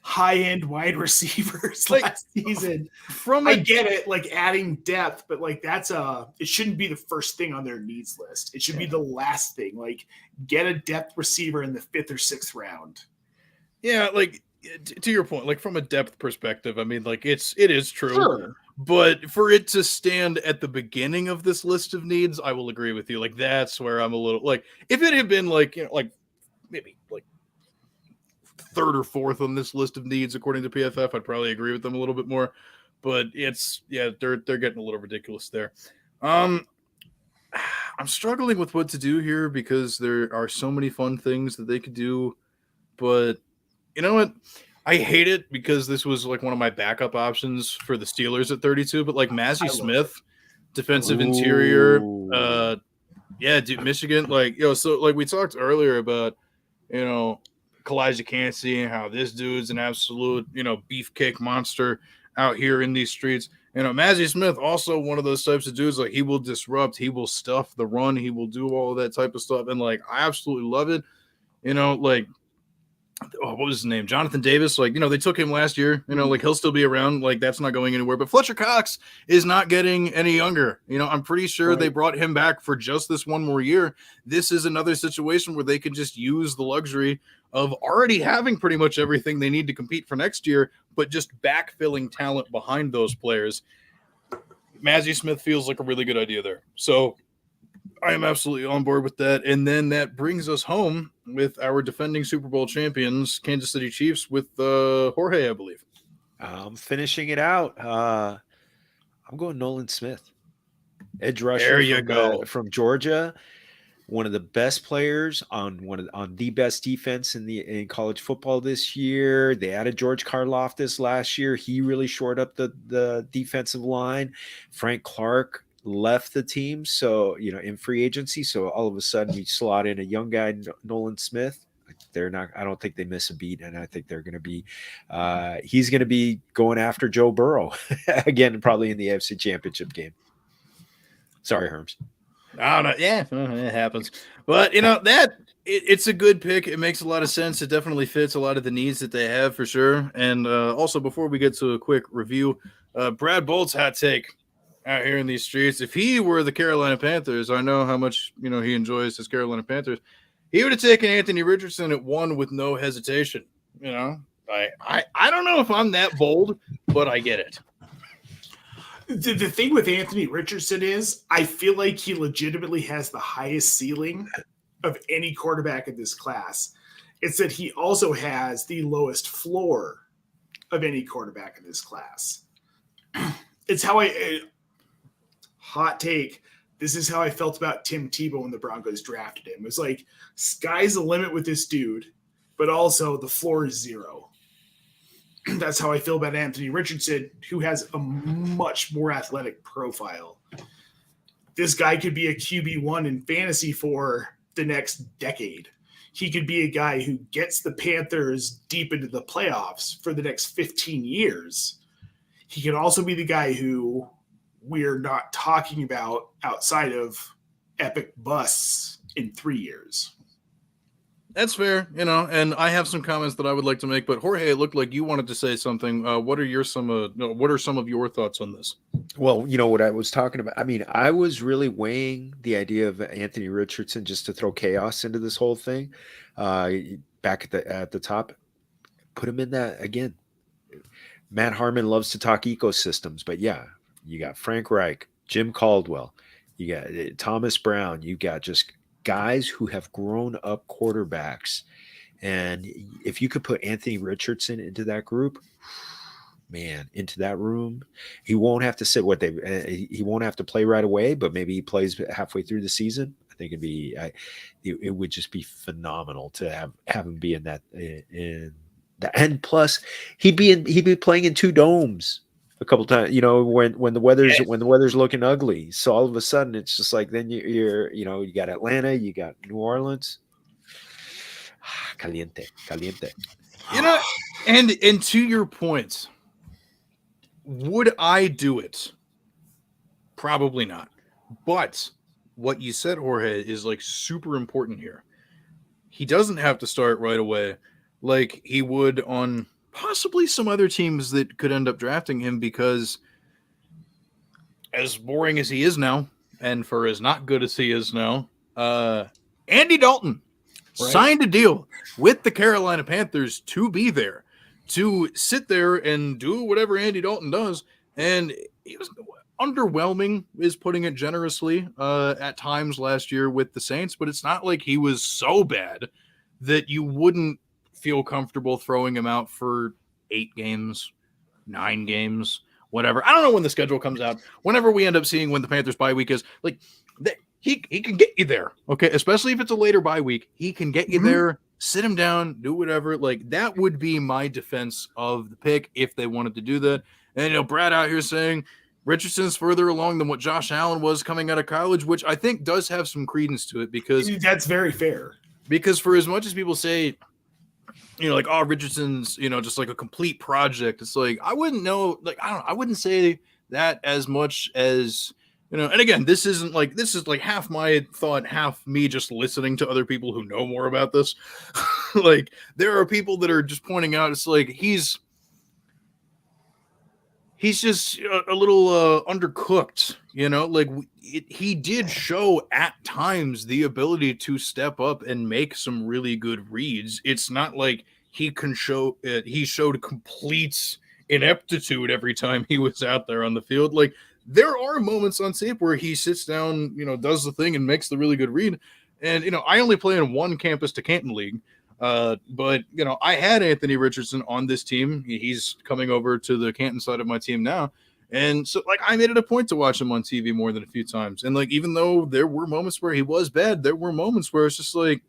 high-end wide receivers last season. I get it, like adding depth, but like it shouldn't be the first thing on their needs list. It should be the last thing. Like get a depth receiver in the 5th or 6th round. Yeah, like to your point, like from a depth perspective, it is true. Sure. But for it to stand at the beginning of this list of needs, I will agree with you. Like that's where I'm a little like if it had been like maybe like 3rd or 4th on this list of needs according to PFF, I'd probably agree with them a little bit more. But they're getting a little ridiculous there. I'm struggling with what to do here because there are so many fun things that they could do. But you know what? I hate it because this was like one of my backup options for the Steelers at 32, but like Mazzie Smith, defensive interior, yeah, dude, Michigan, like, so like we talked earlier about, Kalijah Cansey and how this dude's an absolute, beefcake monster out here in these streets. Mazzie Smith, also one of those types of dudes, like he will disrupt, he will stuff the run, he will do all of that type of stuff. And like, I absolutely love it. Like, what was his name? Jonathan Davis. Like, they took him last year, like he'll still be around. Like, that's not going anywhere. But Fletcher Cox is not getting any younger. I'm pretty sure they brought him back for just this one more year. This is another situation where they can just use the luxury of already having pretty much everything they need to compete for next year, but just backfilling talent behind those players. Mazzie Smith feels like a really good idea there. So I am absolutely on board with that. And then that brings us home with our defending Super Bowl champions, Kansas City Chiefs, with Jorge, I believe. I'm finishing it out. I'm going Nolan Smith. Edge rusher there you go. From Georgia. One of the best players on the best defense in college football this year. They added George Karlaftis last year. He really shored up the defensive line. Frank Clark left the team, so in free agency. So all of a sudden you slot in a young guy, Nolan Smith. I don't think they miss a beat, and I think they're going to be. He's going to be going after Joe Burrow again, probably in the AFC Championship game. Sorry, Herms. I don't know. Yeah, it happens. But it's a good pick. It makes a lot of sense. It definitely fits a lot of the needs that they have for sure. And also, before we get to a quick review, Brad Bolt's hot take out here in these streets. If he were the Carolina Panthers, I know how much he enjoys his Carolina Panthers. He would have taken Anthony Richardson at 1 with no hesitation. I don't know if I'm that bold, but I get it. The thing with Anthony Richardson is I feel like he legitimately has the highest ceiling of any quarterback in this class. It's that he also has the lowest floor of any quarterback in this class. It's how hot take. This is how I felt about Tim Tebow when the Broncos drafted him. It was like, sky's the limit with this dude, but also the floor is 0. That's how I feel about Anthony Richardson, who has a much more athletic profile. This guy could be a QB1 in fantasy for the next decade. He could be a guy who gets the Panthers deep into the playoffs for the next 15 years. He could also be the guy who we're not talking about outside of epic busts in 3 years. That's fair, and I have some comments that I would like to make, but Jorge, it looked like you wanted to say something. What are some of your thoughts on this? Well, what I was talking about. I mean, I was really weighing the idea of Anthony Richardson just to throw chaos into this whole thing. Back at the top, put him in that again. Matt Harmon loves to talk ecosystems, but yeah, you got Frank Reich, Jim Caldwell, you got Thomas Brown, you got just guys who have grown up quarterbacks. And if you could put Anthony Richardson into that group, man, into that room, he won't have to sit he won't have to play right away, but maybe he plays halfway through the season. I think it would just be phenomenal to have him be in that. And plus he'd be playing in 2 domes a couple times, when the weather's looking ugly. So all of a sudden it's just like, then you're you got Atlanta, you got New Orleans. Caliente. And to your point, would I do it? Probably not. But what you said, Jorge, is like super important here. He doesn't have to start right away like he would on possibly some other teams that could end up drafting him, because as boring as he is now, and for as not good as he is now, Andy Dalton signed a deal with the Carolina Panthers to be there, to sit there and do whatever Andy Dalton does. And he was underwhelming, is putting it generously, at times last year with the Saints, but it's not like he was so bad that you wouldn't feel comfortable throwing him out for 8 games, 9 games, whatever. I don't know when the schedule comes out. Whenever we end up seeing when the Panthers bye week is, like, he can get you there. Okay, especially if it's a later bye week, he can get you there. Sit him down, do whatever. Like that would be my defense of the pick if they wanted to do that. And Brad out here saying Richardson's further along than what Josh Allen was coming out of college, which I think does have some credence to it because that's very fair. Because for as much as people say, like, oh, Richardson's, just like a complete project, it's like I wouldn't know, like I wouldn't say that as much as. And again, this is like half my thought, half me just listening to other people who know more about this. Like there are people that are just pointing out, it's like he's just a little undercooked, like he did show at times the ability to step up and make some really good reads. It's not like he showed complete ineptitude every time he was out there on the field. Like, there are moments on tape where he sits down, does the thing and makes the really good read. And, I only play in one campus to Canton league. But, I had Anthony Richardson on this team. He's coming over to the Canton side of my team now. And so, like, I made it a point to watch him on TV more than a few times. And, like, even though there were moments where he was bad, there were moments where it's just like,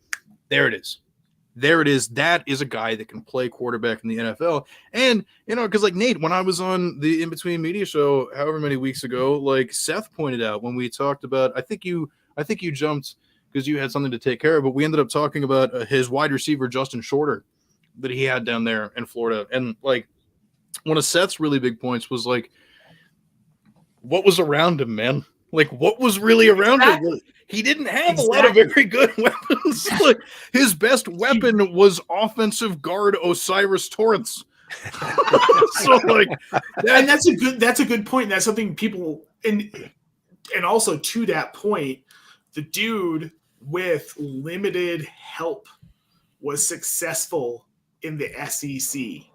there it is. There it is. That is a guy that can play quarterback in the NFL. And, because like Nate, when I was on the In Between Media show, however many weeks ago, like Seth pointed out when we talked about, I think you jumped because you had something to take care of, but we ended up talking about his wide receiver, Justin Shorter, that he had down there in Florida. And like one of Seth's really big points was like, what was around him, man? Like, what was really around him? He didn't have a lot of very good weapons. Like, his best weapon was offensive guard Osiris Torrance. So, like, and that's a good point. That's something people and also to that point, the dude with limited help was successful in the SEC,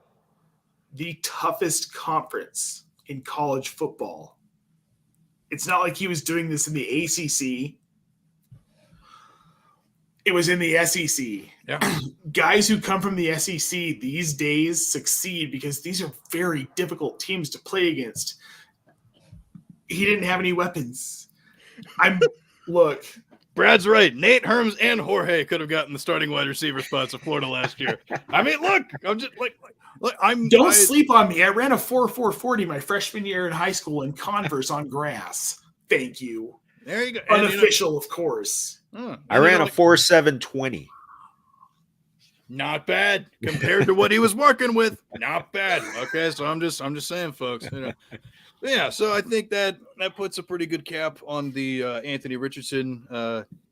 the toughest conference in college football. It's not like he was doing this in the ACC. It was in the SEC. Yeah. Guys who come from the SEC these days succeed because these are very difficult teams to play against. He didn't have any weapons. Look. Brad's right. Nate, Herms, and Jorge could have gotten the starting wide receiver spots of Florida last year. I mean, look, I'm just like Don't sleep on me. I ran a 4.40 my freshman year in high school in Converse on grass. Thank you. There you go. Unofficial, of course. I ran a 4.720. Not bad compared to what he was working with. Not bad. Okay, so I'm just saying, folks. Yeah, so I think that puts a pretty good cap on the Anthony Richardson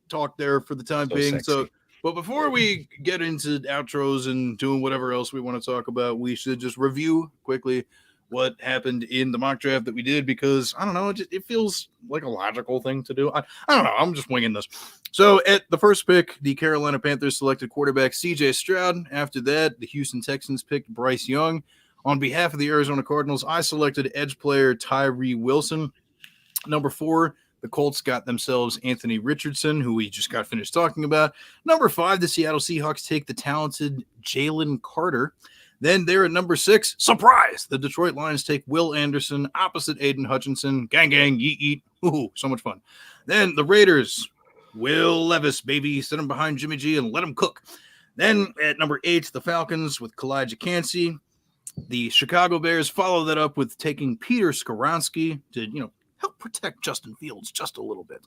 talk there for the time being. Sexy. So, but before we get into outros and doing whatever else we want to talk about, we should just review quickly what happened in the mock draft that we did, because I don't know, it feels like a logical thing to do. I don't know. I'm just winging this. So at the first pick, the Carolina Panthers selected quarterback C.J. Stroud. After that, the Houston Texans picked Bryce Young. On behalf of the Arizona Cardinals, I selected edge player Tyree Wilson. Number 4, the Colts got themselves Anthony Richardson, who we just got finished talking about. Number 5, the Seattle Seahawks take the talented Jalen Carter. Then they're at number 6, surprise! The Detroit Lions take Will Anderson opposite Aiden Hutchinson. Gang, gang, yeet, yeet. Ooh, so much fun. Then the Raiders, Will Levis, baby, sit him behind Jimmy G and let him cook. Then at number 8, the Falcons with Kalijah Kancey. The Chicago Bears follow that up with taking Peter Skoronski to, help protect Justin Fields just a little bit.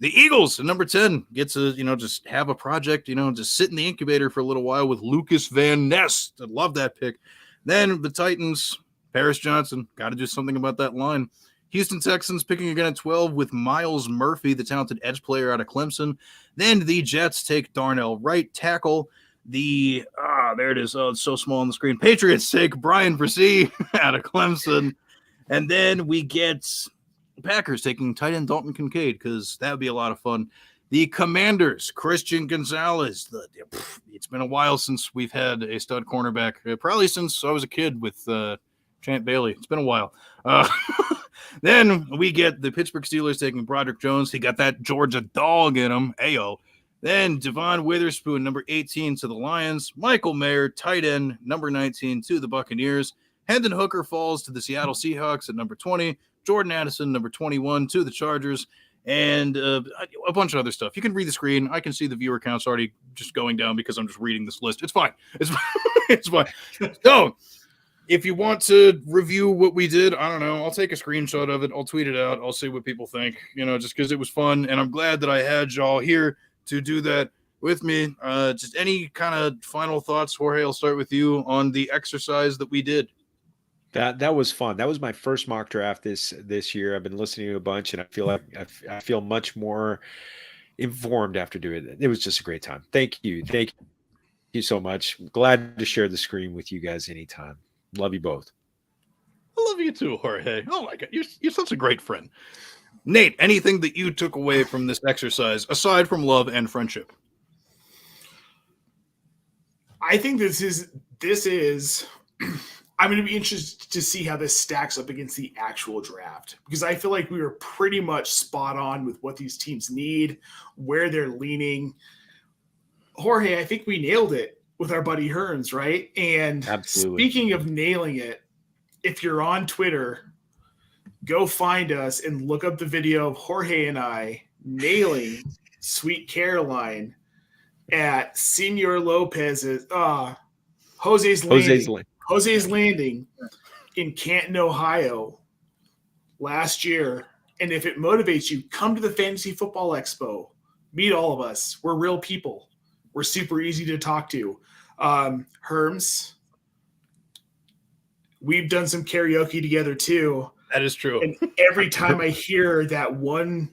The Eagles at number 10 get to, just have a project, just sit in the incubator for a little while with Lucas Van Ness. I love that pick. Then the Titans, Paris Johnson, got to do something about that line. Houston Texans picking again at 12 with Miles Murphy, the talented edge player out of Clemson. Then the Jets take Darnell Wright, tackle. There it is. Oh, it's so small on the screen. Patriots take Brian Bresee out of Clemson. And then we get Packers taking tight end Dalton Kincaid, because that would be a lot of fun. The Commanders, Christian Gonzalez. It's been a while since we've had a stud cornerback, probably since I was a kid with Champ Bailey. It's been a while. Then we get the Pittsburgh Steelers taking Broderick Jones. He got that Georgia dog in him. Ayo. Then Devon Witherspoon, number 18, to the Lions. Michael Mayer, tight end, number 19, to the Buccaneers. Hendon Hooker falls to the Seattle Seahawks at number 20. Jordan Addison, number 21, to the Chargers. and a bunch of other stuff. You can read the screen. I can see the viewer count's already just going down because I'm just reading this list. It's fine. It's fine. It's fine. So if you want to review what we did, I don't know, I'll take a screenshot of it. I'll tweet it out. I'll see what people think, just because it was fun. And I'm glad that I had y'all here to do that with me. Just any kind of final thoughts, Jorge, I'll start with you on the exercise that we did. That was fun. That was my first mock draft this year. I've been listening to a bunch, and I feel like I feel much more informed after doing it. It was just a great time. Thank you so much. Glad to share the screen with you guys anytime. Love you both. I love you too, Jorge. Oh my God, you're such a great friend. Nate, anything that you took away from this exercise aside from love and friendship? I think this is I'm going to be interested to see how this stacks up against the actual draft, because I feel like we were pretty much spot on with what these teams need, where they're leaning. Jorge, I think we nailed it with our buddy Herms, right? And absolutely. Speaking of nailing it, if you're on Twitter, go find us and look up the video of Jorge and I nailing Sweet Caroline at Senor Lopez's Jose's Landing in Canton, Ohio last year. And if it motivates you, come to the Fantasy Football Expo. Meet all of us. We're real people. We're super easy to talk to. Herms, we've done some karaoke together too. That is true. And every time I hear that one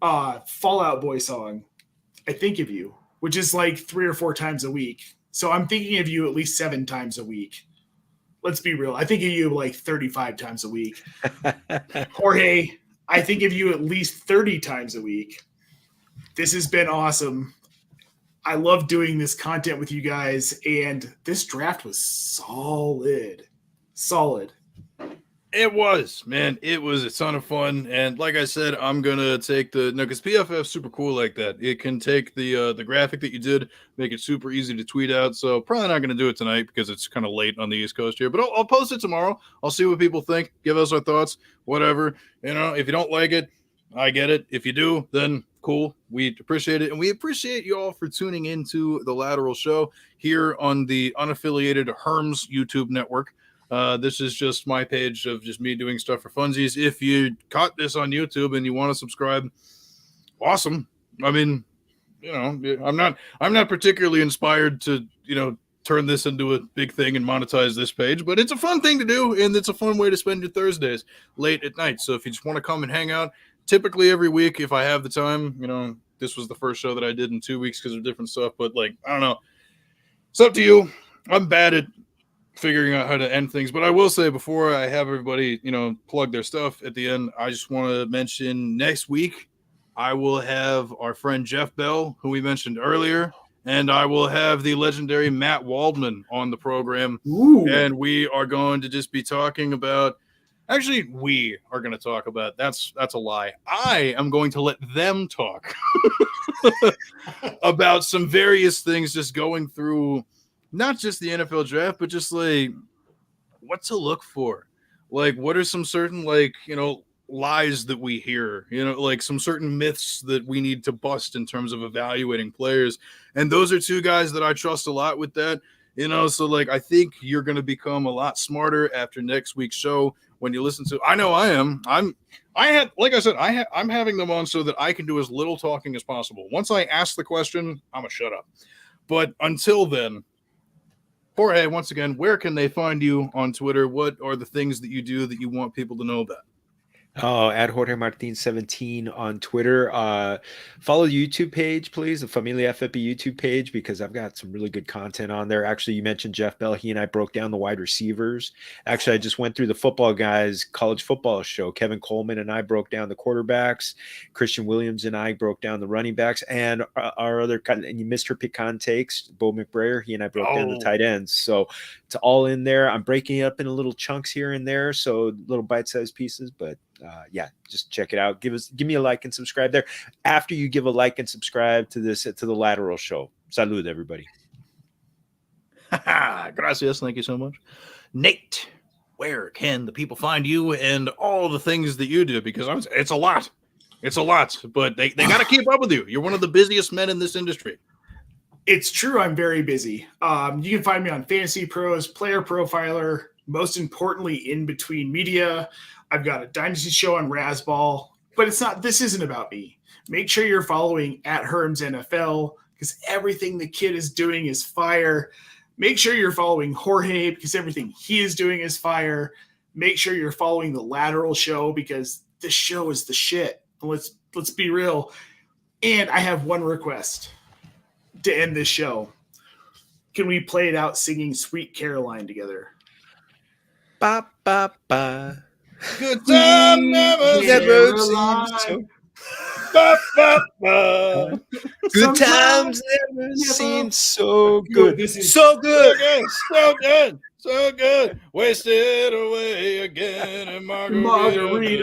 Fall Out Boy song, I think of you, which is like 3 or 4 times a week. So I'm thinking of you at least 7 times a week. Let's be real. I think of you like 35 times a week. Jorge, I think of you at least 30 times a week. This has been awesome. I love doing this content with you guys, and this draft was solid. It was, man. It was a ton of fun, and like I said, I'm gonna take because PFF's super cool like that. It can take the graphic that you did, make it super easy to tweet out. So probably not gonna do it tonight because it's kind of late on the East Coast here. But I'll post it tomorrow. I'll see what people think. Give us our thoughts. Whatever. If you don't like it, I get it. If you do, then cool. We appreciate it, and we appreciate you all for tuning into the Lateral Show here on the unaffiliated Herms YouTube network. This is just my page of just me doing stuff for funsies. If you caught this on YouTube and you want to subscribe, awesome. I mean, I'm not particularly inspired to, turn this into a big thing and monetize this page, but it's a fun thing to do, and it's a fun way to spend your Thursdays late at night. So if you just want to come and hang out, typically every week, if I have the time, this was the first show that I did in 2 weeks because of different stuff, but I don't know. It's up to you. I'm bad at figuring out how to end things, but I will say before I have everybody, plug their stuff at the end, I just want to mention next week I will have our friend Jeff Bell, who we mentioned earlier, and I will have the legendary Matt Waldman on the program. Ooh. And we are going to just be talking about that's a lie. I am going to let them talk about some various things, just going through not just the NFL draft, but just what to look for. What are some certain lies that we hear, some certain myths that we need to bust in terms of evaluating players. And those are 2 guys that I trust a lot with that, so I think you're going to become a lot smarter after next week's show when you listen to, I know I am. I'm having them on so that I can do as little talking as possible. Once I ask the question, I'm going to shut up. But until then, Jorge, once again, where can they find you on Twitter? What are the things that you do that you want people to know about? At Jorge Martin 17 on Twitter. Follow the YouTube page, please, the Familia FFB YouTube page, because I've got some really good content on there. Actually, you mentioned Jeff Bell. He and I broke down the wide receivers. Actually, I just went through the Football Guys college football show. Kevin Coleman and I broke down the quarterbacks. Christian Williams and I broke down the running backs. And our other, and you missed her pick-on takes, Bo McBrayer. He and I broke down the tight ends. So it's all in there. I'm breaking it up into little chunks here and there, so little bite-sized pieces, but just check it out. Give me a like and subscribe there. After you give a like and subscribe to the Lateral Show. Salud, everybody. Gracias. Thank you so much. Nate, where can the people find you and all the things that you do? Because it's a lot. It's a lot, but they got to keep up with you. You're one of the busiest men in this industry. It's true. I'm very busy. You can find me on FantasyPros, PlayerProfiler, most importantly, In Between Media. I've got a Dynasty show on Razzball, but this isn't about me. Make sure you're following at Herms NFL because everything the kid is doing is fire. Make sure you're following Jorge because everything he is doing is fire. Make sure you're following the Lateral Show because this show is the shit. Let's be real. And I have one request to end this show. Can we play it out singing Sweet Caroline together? Ba, ba, ba. Good time never seems so. Ba, ba, ba. Good times never seem so good. This is So good. So good. Wasted away again in margarita.